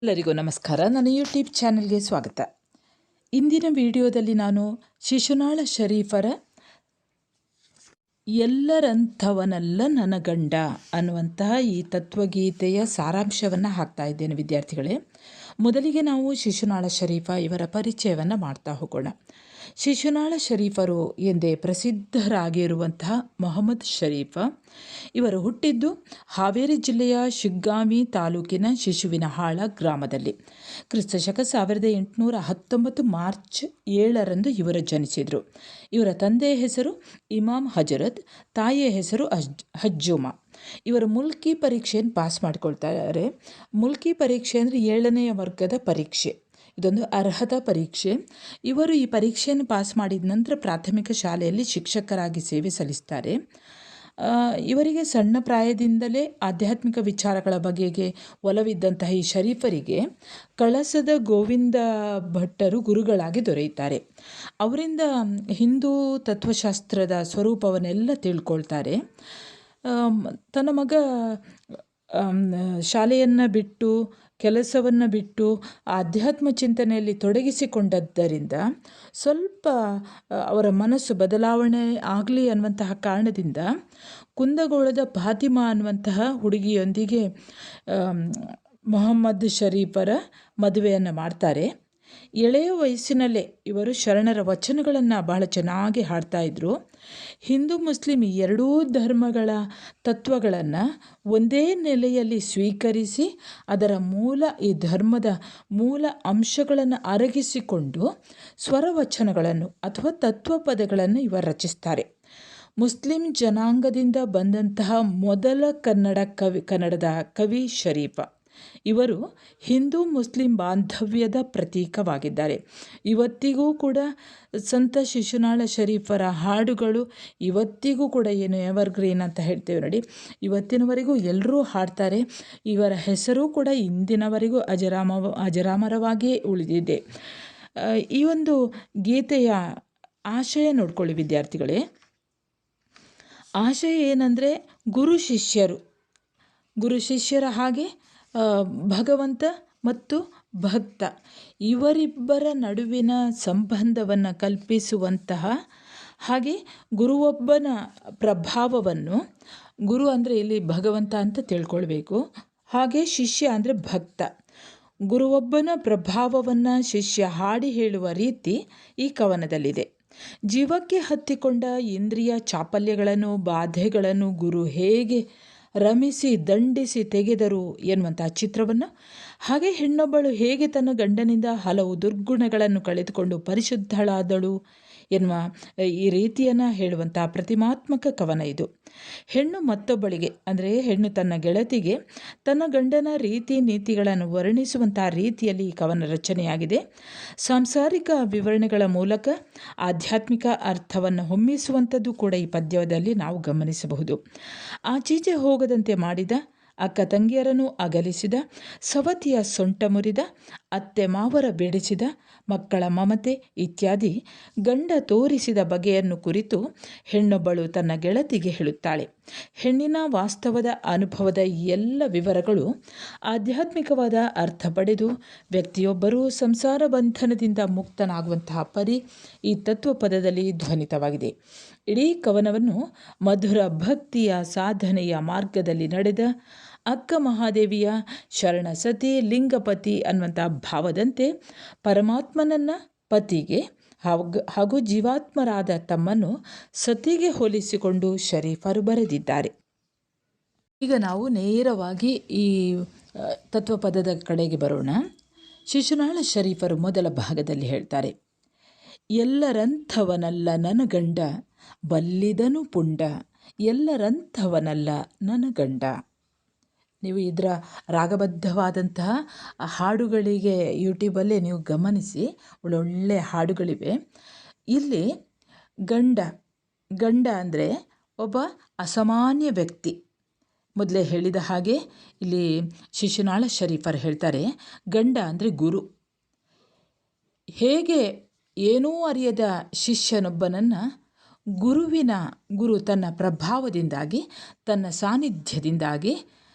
ಎಲ್ಲರಿಗೂ ನಮಸ್ಕಾರ. ನನ್ನ ಯೂಟ್ಯೂಬ್ ಚಾನೆಲ್ಗೆ ಸ್ವಾಗತ. ಇಂದಿನ ವಿಡಿಯೋದಲ್ಲಿ ನಾನು ಶಿಶುನಾಳ ಶರೀಫರ ಎಲ್ಲರಂಥವನಲ್ಲ ನನ್ನ ಗಂಡ ಅನ್ನುವಂತಹ ಈ ತತ್ವಗೀತೆಯ ಸಾರಾಂಶವನ್ನು ಹಾಕ್ತಾ ಇದ್ದೇನೆ ವಿದ್ಯಾರ್ಥಿಗಳೇ. ಮೊದಲಿಗೆ ನಾವು ಶಿಶುನಾಳ ಶರೀಫ ಇವರ ಪರಿಚಯವನ್ನು ಮಾಡ್ತಾ ಹೋಗೋಣ. ಶಿಶುನಾಳ ಶರೀಫರು ಎಂದೇ ಪ್ರಸಿದ್ಧರಾಗಿರುವಂತಹ ಮೊಹಮ್ಮದ್ ಶರೀಫ ಇವರು ಹುಟ್ಟಿದ್ದು ಹಾವೇರಿ ಜಿಲ್ಲೆಯ ಶಿಗ್ಗಾಂವಿ ತಾಲೂಕಿನ ಶಿಶುವಿನಹಾಳ ಗ್ರಾಮದಲ್ಲಿ. ಕ್ರಿಸ್ತಶಕ 1819 ಮಾರ್ಚ್ 7ರಂದು ಇವರು ಜನಿಸಿದರು. ಇವರ ತಂದೆಯ ಹೆಸರು ಇಮಾಮ್ ಹಜರತ್, ತಾಯಿಯ ಹೆಸರು ಹಜ್ಜುಮಾ. ಇವರು ಮುಲ್ಕಿ ಪರೀಕ್ಷೆಯನ್ನು ಪಾಸ್ ಮಾಡಿಕೊಳ್ತಾರೆ. ಮುಲ್ಕಿ ಪರೀಕ್ಷೆ ಅಂದರೆ 7ನೇ ವರ್ಗದ ಪರೀಕ್ಷೆ. ಇದೊಂದು ಅರ್ಹತಾ ಪರೀಕ್ಷೆ. ಇವರು ಈ ಪರೀಕ್ಷೆಯನ್ನು ಪಾಸ್ ಮಾಡಿದ ನಂತರ ಪ್ರಾಥಮಿಕ ಶಾಲೆಯಲ್ಲಿ ಶಿಕ್ಷಕರಾಗಿ ಸೇವೆ ಸಲ್ಲಿಸ್ತಾರೆ. ಇವರಿಗೆ ಸಣ್ಣ ಪ್ರಾಯದಿಂದಲೇ ಆಧ್ಯಾತ್ಮಿಕ ವಿಚಾರಗಳ ಬಗೆಗೆ ಒಲವಿದ್ದಂತಹ ಈ ಶರೀಫರಿಗೆ ಕಳಸದ ಗೋವಿಂದ ಭಟ್ಟರು ಗುರುಗಳಾಗಿ ದೊರೆಯುತ್ತಾರೆ. ಅವರಿಂದ ಹಿಂದೂ ತತ್ವಶಾಸ್ತ್ರದ ಸ್ವರೂಪವನ್ನೆಲ್ಲ ತಿಳ್ಕೊಳ್ತಾರೆ. ತನ್ನ ಮಗ ಶಾಲೆಯನ್ನು ಬಿಟ್ಟು ಕೆಲಸವನ್ನು ಬಿಟ್ಟು ಆಧ್ಯಾತ್ಮ ಚಿಂತನೆಯಲ್ಲಿ ತೊಡಗಿಸಿಕೊಂಡದ್ದರಿಂದ ಸ್ವಲ್ಪ ಅವರ ಮನಸ್ಸು ಬದಲಾವಣೆ ಆಗಲಿ ಅನ್ನುವಂತಹ ಕಾರಣದಿಂದ ಕುಂದಗೋಳದ ಫಾತಿಮಾ ಅನ್ನುವಂತಹ ಹುಡುಗಿಯೊಂದಿಗೆ ಮೊಹಮ್ಮದ್ ಶರೀಫರ ಮದುವೆಯನ್ನು ಮಾಡ್ತಾರೆ. ಎಳೆಯ ವಯಸ್ಸಿನಲ್ಲೇ ಇವರು ಶರಣರ ವಚನಗಳನ್ನು ಬಹಳ ಚೆನ್ನಾಗಿ ಹಾಡ್ತಾ ಇದ್ದರು. ಹಿಂದೂ ಮುಸ್ಲಿಂ ಎರಡೂ ಧರ್ಮಗಳ ತತ್ವಗಳನ್ನು ಒಂದೇ ನೆಲೆಯಲ್ಲಿ ಸ್ವೀಕರಿಸಿ ಅದರ ಈ ಧರ್ಮದ ಮೂಲ ಅಂಶಗಳನ್ನು ಅರಗಿಸಿಕೊಂಡು ಸ್ವರವಚನಗಳನ್ನು ಅಥವಾ ತತ್ವಪದಗಳನ್ನು ಇವರು ರಚಿಸ್ತಾರೆ. ಮುಸ್ಲಿಂ ಜನಾಂಗದಿಂದ ಬಂದಂತಹ ಮೊದಲ ಕನ್ನಡದ ಕವಿ ಶರೀಫ. ಇವರು ಹಿಂದೂ ಮುಸ್ಲಿಂ ಬಾಂಧವ್ಯದ ಪ್ರತೀಕವಾಗಿದ್ದಾರೆ. ಇವತ್ತಿಗೂ ಕೂಡ ಸಂತ ಶಿಶುನಾಳ ಶರೀಫರ ಹಾಡುಗಳು ಇವತ್ತಿಗೂ ಕೂಡ ಏನು ಎವರ್ಗ್ರೀನ್ ಅಂತ ಹೇಳ್ತೇವೆ ನೋಡಿ, ಇವತ್ತಿನವರೆಗೂ ಎಲ್ಲರೂ ಹಾಡ್ತಾರೆ. ಇವರ ಹೆಸರು ಕೂಡ ಇಂದಿನವರೆಗೂ ಅಜರಾಮರವಾಗಿಯೇ ಉಳಿದಿದೆ. ಈ ಒಂದು ಗೀತೆಯ ಆಶಯ ನೋಡ್ಕೊಳ್ಳಿ ವಿದ್ಯಾರ್ಥಿಗಳೇ. ಆಶಯ ಏನಂದರೆ ಗುರು ಶಿಷ್ಯರ ಹಾಗೆ ಭಗವಂತ ಮತ್ತು ಭಕ್ತ ಇವರಿಬ್ಬರ ನಡುವಿನ ಸಂಬಂಧವನ್ನು ಕಲ್ಪಿಸುವಂತಹ ಹಾಗೆ ಗುರುವೊಬ್ಬನ ಪ್ರಭಾವವನ್ನು, ಗುರು ಅಂದರೆ ಇಲ್ಲಿ ಭಗವಂತ ಅಂತ ತಿಳ್ಕೊಳ್ಬೇಕು, ಹಾಗೆ ಶಿಷ್ಯ ಅಂದರೆ ಭಕ್ತ, ಗುರುವೊಬ್ಬನ ಪ್ರಭಾವವನ್ನು ಶಿಷ್ಯ ಹಾಡಿ ಹೇಳುವ ರೀತಿ ಈ ಕವನದಲ್ಲಿದೆ. ಜೀವಕ್ಕೆ ಹತ್ತಿಕೊಂಡ ಇಂದ್ರಿಯ ಚಾಪಲ್ಯಗಳನ್ನು ಬಾಧೆಗಳನ್ನು ಗುರು ಹೇಗೆ ರಮಿಸಿ ದಂಡಿಸಿ ತೆಗೆದರು ಎನ್ನುವಂತಹ ಚಿತ್ರವನ್ನು, ಹಾಗೆ ಹೆಣ್ಣೊಬ್ಬಳು ಹೇಗೆ ತನ್ನ ಗಂಡನಿಂದ ಹಲವು ದುರ್ಗುಣಗಳನ್ನು ಕಳೆದುಕೊಂಡು ಪರಿಶುದ್ಧಳಾದಳು ಎನ್ನುವ ಈ ರೀತಿಯನ್ನು ಹೇಳುವಂತಹ ಪ್ರತಿಮಾತ್ಮಕ ಕವನ ಇದು. ಹೆಣ್ಣು ಮತ್ತೊಬ್ಬಳಿಗೆ ಅಂದರೆ ಹೆಣ್ಣು ತನ್ನ ಗೆಳತಿಗೆ ತನ್ನ ಗಂಡನ ರೀತಿ ನೀತಿಗಳನ್ನು ವರ್ಣಿಸುವಂತಹ ರೀತಿಯಲ್ಲಿ ಈ ಕವನ ರಚನೆಯಾಗಿದೆ. ಸಾಂಸಾರಿಕ ವಿವರಣೆಗಳ ಮೂಲಕ ಆಧ್ಯಾತ್ಮಿಕ ಅರ್ಥವನ್ನು ಹೊಮ್ಮಿಸುವಂಥದ್ದು ಕೂಡ ಈ ಪದ್ಯದಲ್ಲಿ ನಾವು ಗಮನಿಸಬಹುದು. ಆಚೀಚೆ ಹೋಗದಂತೆ ಮಾಡಿದ, ಅಕ್ಕ ತಂಗಿಯರನ್ನು ಅಗಲಿಸಿದ, ಸವತಿಯ ಸೊಂಟ ಮುರಿದ, ಅತ್ತೆ ಮಾವರ ಬೆಳೆಸಿದ, ಮಕ್ಕಳ ಮಮತೆ ಇತ್ಯಾದಿ ಗಂಡ ತೋರಿಸಿದ ಬಗೆಯನ್ನು ಕುರಿತು ಹೆಣ್ಣೊಬ್ಬಳು ತನ್ನ ಗೆಳತಿಗೆ ಹೇಳುತ್ತಾಳೆ. ಹೆಣ್ಣಿನ ವಾಸ್ತವದ ಅನುಭವದ ಎಲ್ಲ ವಿವರಗಳು ಆಧ್ಯಾತ್ಮಿಕವಾದ ಅರ್ಥ ಪಡೆದು ವ್ಯಕ್ತಿಯೊಬ್ಬರೂ ಸಂಸಾರ ಬಂಧನದಿಂದ ಮುಕ್ತನಾಗುವಂತಹ ಪರಿ ಈ ತತ್ವಪದದಲ್ಲಿ ಧ್ವನಿತವಾಗಿದೆ. ಇಡೀ ಕವನವನ್ನು ಮಧುರ ಭಕ್ತಿಯ ಸಾಧನೆಯ ಮಾರ್ಗದಲ್ಲಿ ನಡೆದ ಅಕ್ಕ ಮಹಾದೇವಿಯ ಶರಣ ಸತಿ ಲಿಂಗಪತಿ ಅನ್ನುವಂಥ ಭಾವದಂತೆ ಪರಮಾತ್ಮನನ್ನು ಪತಿಗೆ ಹಾಗೂ ಜೀವಾತ್ಮರಾದ ತಮ್ಮನ್ನು ಸತಿಗೆ ಹೋಲಿಸಿಕೊಂಡು ಶರೀಫರು ಬರೆದಿದ್ದಾರೆ. ಈಗ ನಾವು ನೇರವಾಗಿ ಈ ತತ್ವಪದದ ಕಡೆಗೆ ಬರೋಣ. ಶಿಶುನಾಳ ಶರೀಫರು ಮೊದಲ ಭಾಗದಲ್ಲಿ ಹೇಳ್ತಾರೆ, ಎಲ್ಲರಂಥವನಲ್ಲ ನನ್ನ ಗಂಡ, ಬಲ್ಲಿದನು ಪುಂಡ, ಎಲ್ಲರಂಥವನಲ್ಲ ನನ್ನ ಗಂಡ. ನೀವು ಇದರ ರಾಗಬದ್ಧವಾದಂತಹ ಹಾಡುಗಳಿಗೆ ಯೂಟ್ಯೂಬಲ್ಲೇ ನೀವು ಗಮನಿಸಿ, ಒಳ್ಳೊಳ್ಳೆ ಹಾಡುಗಳಿವೆ. ಇಲ್ಲಿ ಗಂಡ ಅಂದರೆ ಒಬ್ಬ ಅಸಾಮಾನ್ಯ ವ್ಯಕ್ತಿ. ಮೊದಲೇ ಹೇಳಿದ ಹಾಗೆ ಇಲ್ಲಿ ಶಿಶುನಾಳ ಶರೀಫರು ಹೇಳ್ತಾರೆ, ಗಂಡ ಅಂದರೆ ಗುರು. ಹೇಗೆ ಏನೂ ಅರಿಯದ ಶಿಷ್ಯನೊಬ್ಬನನ್ನು ಗುರು ತನ್ನ ಪ್ರಭಾವದಿಂದಾಗಿ ತನ್ನ ಸಾನ್ನಿಧ್ಯದಿಂದಾಗಿ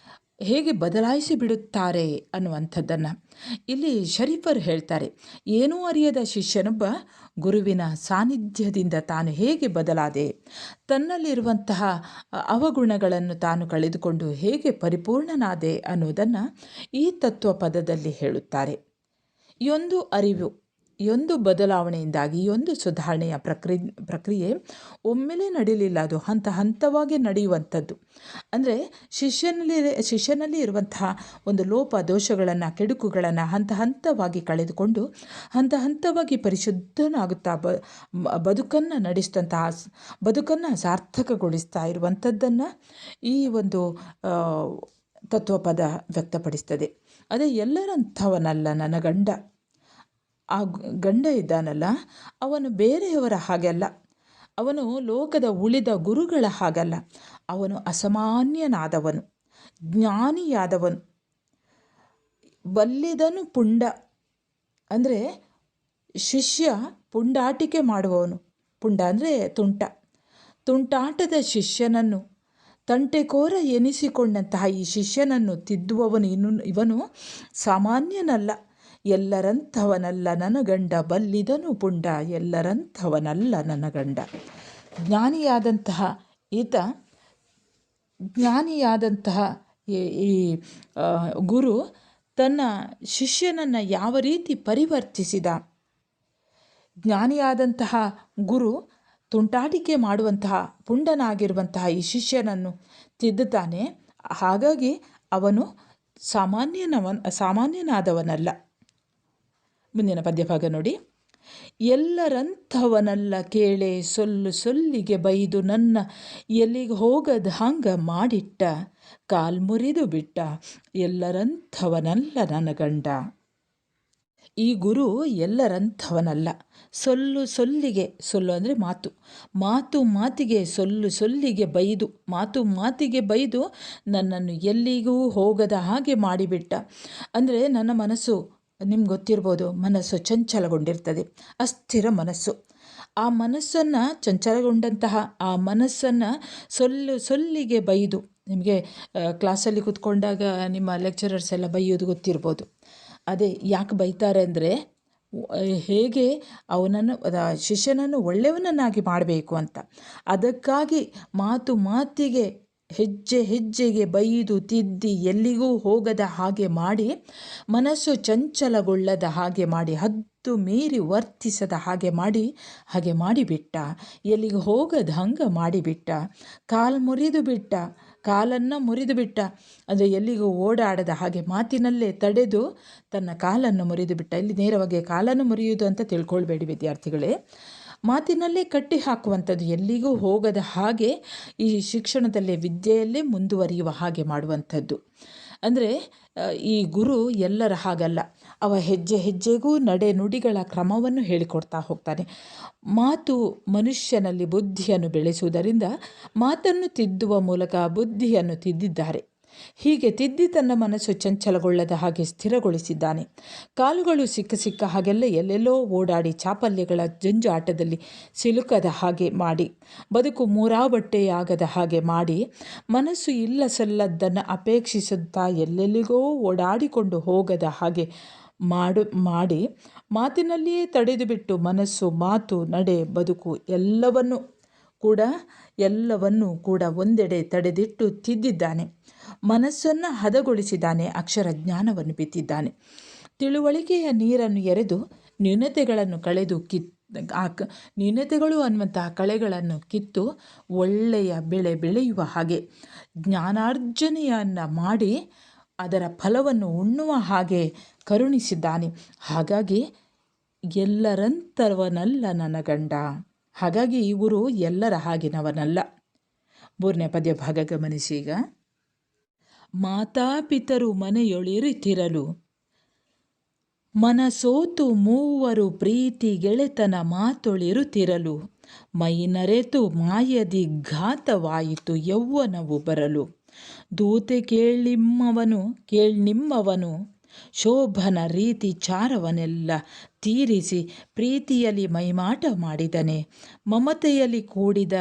ಹೇಗೆ ಬದಲಾಯಿಸಿ ಬಿಡುತ್ತಾರೆ ಅನ್ನುವಂಥದ್ದನ್ನು ಇಲ್ಲಿ ಶರೀಫರು ಹೇಳ್ತಾರೆ. ಏನೂ ಅರಿಯದ ಶಿಷ್ಯನೊಬ್ಬ ಗುರುವಿನ ಸಾನ್ನಿಧ್ಯದಿಂದ ತಾನು ಹೇಗೆ ಬದಲಾದೆ, ತನ್ನಲ್ಲಿರುವಂತಹ ಅವಗುಣಗಳನ್ನು ತಾನು ಕಳೆದುಕೊಂಡು ಹೇಗೆ ಪರಿಪೂರ್ಣನಾದೆ ಅನ್ನೋದನ್ನು ಈ ತತ್ವ ಪದದಲ್ಲಿ ಹೇಳುತ್ತಾರೆ. ಈ ಒಂದು ಅರಿವು, ಈ ಒಂದು ಬದಲಾವಣೆಯಿಂದಾಗಿ ಈ ಒಂದು ಸುಧಾರಣೆಯ ಪ್ರಕ್ರಿಯೆ ಒಮ್ಮೆಲೇ ನಡೀಲಿಲ್ಲ. ಅದು ಹಂತ ಹಂತವಾಗಿ ನಡೆಯುವಂಥದ್ದು. ಅಂದರೆ ಶಿಷ್ಯನಲ್ಲಿ ಇರುವಂತಹ ಒಂದು ಲೋಪ ದೋಷಗಳನ್ನು, ಕೆಡುಕುಗಳನ್ನು ಹಂತ ಹಂತವಾಗಿ ಕಳೆದುಕೊಂಡು ಹಂತ ಹಂತವಾಗಿ ಪರಿಶುದ್ಧನಾಗುತ್ತಾ ಬದುಕನ್ನು ನಡೆಸಿದಂತಹ, ಬದುಕನ್ನು ಸಾರ್ಥಕಗೊಳಿಸ್ತಾ ಇರುವಂಥದ್ದನ್ನು ಈ ಒಂದು ತತ್ವಪದ ವ್ಯಕ್ತಪಡಿಸ್ತದೆ. ಅದೇ ಎಲ್ಲರಂಥವನಲ್ಲ ನನ್ನ ಗಂಡ. ಆ ಗಂಡ ಇದ್ದಾನಲ್ಲ, ಅವನು ಬೇರೆಯವರ ಹಾಗಲ್ಲ, ಅವನು ಲೋಕದ ಉಳಿದ ಗುರುಗಳ ಹಾಗಲ್ಲ. ಅವನು ಅಸಾಮಾನ್ಯನಾದವನು, ಜ್ಞಾನಿಯಾದವನು, ಬಲ್ಲಿದನು ಪುಂಡ. ಅಂದರೆ ಶಿಷ್ಯ ಪುಂಡಾಟಿಕೆ ಮಾಡುವವನು. ಪುಂಡ ಅಂದರೆ ತುಂಟಾಟದ ಶಿಷ್ಯನನ್ನು, ತಂಟೆಕೋರ ಎನಿಸಿಕೊಂಡಂತಹ ಈ ಶಿಷ್ಯನನ್ನು ತಿದ್ದುವವನು ಇವನು ಸಾಮಾನ್ಯನಲ್ಲ. ಎಲ್ಲರಂಥವನಲ್ಲ ನನ್ನ ಗಂಡ, ಬಲ್ಲಿದನು ಪುಂಡ, ಎಲ್ಲರಂಥವನಲ್ಲ ನನ್ನ ಗಂಡ. ಜ್ಞಾನಿಯಾದಂತಹ ಈ ಗುರು ತನ್ನ ಶಿಷ್ಯನನ್ನು ಯಾವ ರೀತಿ ಪರಿವರ್ತಿಸಿದ. ಜ್ಞಾನಿಯಾದಂತಹ ಗುರು ತುಂಟಾಟಿಕೆ ಮಾಡುವಂತಹ ಪುಂಡನಾಗಿರುವಂತಹ ಈ ಶಿಷ್ಯನನ್ನು ತಿದ್ದುತ್ತಾನೆ. ಹಾಗಾಗಿ ಅವನು ಸಾಮಾನ್ಯನಾದವನಲ್ಲ. ಮುಂದಿನ ಪದ್ಯಭಾಗ ನೋಡಿ. ಎಲ್ಲರಂಥವನಲ್ಲ ಕೇಳೆ, ಸೊಲ್ಲಿಗೆ ಬೈದು ನನ್ನ ಎಲ್ಲಿಗೆ ಹೋಗದ ಹಂಗ ಮಾಡಿಟ್ಟ, ಕಾಲ್ಮುರಿದು ಬಿಟ್ಟ, ಎಲ್ಲರಂಥವನಲ್ಲ ನನ್ನ ಗಂಡ. ಈ ಗುರು ಎಲ್ಲರಂಥವನಲ್ಲ. ಸೊಲ್ಲಿಗೆ, ಸೊಲ್ಲು ಅಂದರೆ ಮಾತಿಗೆ, ಸೊಲ್ಲಿಗೆ ಬೈದು ನನ್ನನ್ನು ಎಲ್ಲಿಗೂ ಹೋಗದ ಹಾಗೆ ಮಾಡಿಬಿಟ್ಟ. ಅಂದರೆ ನನ್ನ ಮನಸ್ಸು, ನಿಮ್ಗೆ ಗೊತ್ತಿರ್ಬೋದು, ಮನಸ್ಸು ಚಂಚಲಗೊಂಡಿರ್ತದೆ, ಅಸ್ಥಿರ ಮನಸ್ಸು. ಆ ಮನಸ್ಸನ್ನು, ಚಂಚಲಗೊಂಡಂತಹ ಆ ಮನಸ್ಸನ್ನು ಸೊಲ್ಲಿಗೆ ಬೈದು, ನಿಮಗೆ ಕ್ಲಾಸಲ್ಲಿ ಕೂತ್ಕೊಂಡಾಗ ನಿಮ್ಮ ಲೆಕ್ಚರರ್ಸ್ ಎಲ್ಲ ಬೈಯೋದು ಗೊತ್ತಿರ್ಬೋದು. ಅದೇ ಯಾಕೆ ಬೈತಾರೆ ಅಂದರೆ, ಹೇಗೆ ಅವನನ್ನು, ಶಿಷ್ಯನನ್ನು ಒಳ್ಳೆಯವನನ್ನಾಗಿ ಮಾಡಬೇಕು ಅಂತ. ಅದಕ್ಕಾಗಿ ಮಾತಿಗೆ, ಹೆಜ್ಜೆಗೆ ಬೈದು ತಿದ್ದಿ ಎಲ್ಲಿಗೂ ಹೋಗದ ಹಾಗೆ ಮಾಡಿ, ಮನಸ್ಸು ಚಂಚಲಗೊಳ್ಳದ ಹಾಗೆ ಮಾಡಿ, ಹದ್ದು ಮೀರಿ ವರ್ತಿಸದ ಹಾಗೆ ಮಾಡಿಬಿಟ್ಟ. ಎಲ್ಲಿಗೂ ಹೋಗದ ಹಂಗೆ ಮಾಡಿಬಿಟ್ಟ. ಕಾಲನ್ನು ಮುರಿದು ಬಿಟ್ಟ. ಅಂದರೆ ಎಲ್ಲಿಗೂ ಓಡಾಡದ ಹಾಗೆ ಮಾತಿನಲ್ಲೇ ತಡೆದು ತನ್ನ ಕಾಲನ್ನು ಮುರಿದು ಬಿಟ್ಟ. ಇಲ್ಲಿ ನೇರವಾಗಿ ಕಾಲನ್ನು ಮುರಿಯುವುದು ಅಂತ ತಿಳ್ಕೊಳ್ಬೇಡಿ ವಿದ್ಯಾರ್ಥಿಗಳೇ. ಮಾತಿನಲ್ಲೇ ಕಟ್ಟಿ ಹಾಕುವಂಥದ್ದು, ಎಲ್ಲಿಗೂ ಹೋಗದ ಹಾಗೆ ಈ ಶಿಕ್ಷಣದಲ್ಲೇ, ವಿದ್ಯೆಯಲ್ಲೇ ಮುಂದುವರಿಯುವ ಹಾಗೆ ಮಾಡುವಂಥದ್ದು. ಅಂದರೆ ಈ ಗುರು ಎಲ್ಲರ ಹಾಗಲ್ಲ. ಅವ ಹೆಜ್ಜೆಗೂ ನಡೆ ನುಡಿಗಳ ಕ್ರಮವನ್ನು ಹೇಳಿಕೊಡ್ತಾ ಹೋಗ್ತಾನೆ. ಮಾತು ಮನುಷ್ಯನಲ್ಲಿ ಬುದ್ಧಿಯನ್ನು ಬೆಳೆಸುವುದರಿಂದ ಮಾತನ್ನು ತಿದ್ದುವ ಮೂಲಕ ಬುದ್ಧಿಯನ್ನು ತಿದ್ದಿದ್ದಾರೆ. ಹೀಗೆ ತಿದ್ದಿ ತನ್ನ ಮನಸ್ಸು ಚಂಚಲಗೊಳ್ಳದ ಹಾಗೆ ಸ್ಥಿರಗೊಳಿಸಿದ್ದಾನೆ. ಕಾಲುಗಳು ಸಿಕ್ಕ ಹಾಗೆಲ್ಲ ಎಲ್ಲೆಲ್ಲೋ ಓಡಾಡಿ ಚಾಪಲ್ಯಗಳ ಜಂಜಾಟದಲ್ಲಿ ಸಿಲುಕದ ಹಾಗೆ ಮಾಡಿ, ಬದುಕು ಮೂರಾಬಟ್ಟೆಯಾಗದ ಹಾಗೆ ಮಾಡಿ, ಮನಸ್ಸು ಇಲ್ಲ ಸಲ್ಲದ್ದನ್ನು ಅಪೇಕ್ಷಿಸುತ್ತಾ ಎಲ್ಲೆಲ್ಲಿಗೋ ಓಡಾಡಿಕೊಂಡು ಹೋಗದ ಹಾಗೆ ಮಾಡಿ, ಮಾತಿನಲ್ಲಿಯೇ ತಡೆದು ಬಿಟ್ಟು ಮನಸ್ಸು, ಮಾತು, ನಡೆ, ಬದುಕು ಎಲ್ಲವನ್ನೂ ಕೂಡ ಒಂದೆಡೆ ತಡೆದಿಟ್ಟು ತಿದ್ದಿದ್ದಾನೆ. ಮನಸ್ಸನ್ನು ಹದಗೊಳಿಸಿದ್ದಾನೆ. ಅಕ್ಷರ ಜ್ಞಾನವನ್ನು ಬಿತ್ತಿದ್ದಾನೆ. ತಿಳುವಳಿಕೆಯ ನೀರನ್ನು ಎರೆದು ನ್ಯೂನತೆಗಳನ್ನು ಕಳೆದು ನ್ಯೂನತೆಗಳು ಅನ್ನುವಂತಹ ಕಳೆಗಳನ್ನು ಕಿತ್ತು ಒಳ್ಳೆಯ ಬೆಳೆ ಬೆಳೆಯುವ ಹಾಗೆ ಜ್ಞಾನಾರ್ಜನೆಯನ್ನು ಮಾಡಿ ಅದರ ಫಲವನ್ನು ಉಣ್ಣುವ ಹಾಗೆ ಕರುಣಿಸಿದ್ದಾನೆ. ಹಾಗಾಗಿ ಎಲ್ಲರಂಥವನಲ್ಲ ನನ್ನ ಗಂಡ. ಹಾಗಾಗಿ ಇವರು ಎಲ್ಲರ ಹಾಗಿನವನಲ್ಲ. 3ನೇ ಪದ್ಯ ಭಾಗ ಗಮನಿಸಿ. ಈಗ ಮಾತಾಪಿತರು ಮನೆಯೊಳಿರಿತಿರಲು ಮನಸೋತು ಮೂವರು ಪ್ರೀತಿ ಗೆಳೆತನ ಮಾತೊಳಿರುತ್ತಿರಲು, ಮೈನರೆತು ಮಾಯದಿ ಘಾತವಾಯಿತು ಯೌವನವು ಬರಲು, ದೂತೆ ಕೇಳ್ನಿಮ್ಮವನು ಶೋಭನ ರೀತಿ ಚಾರವನೆಲ್ಲ ತೀರಿಸಿ ಪ್ರೀತಿಯಲ್ಲಿ ಮೈಮಾಟ ಮಾಡಿದನೆ, ಮಮತೆಯಲ್ಲಿ ಕೂಡಿದ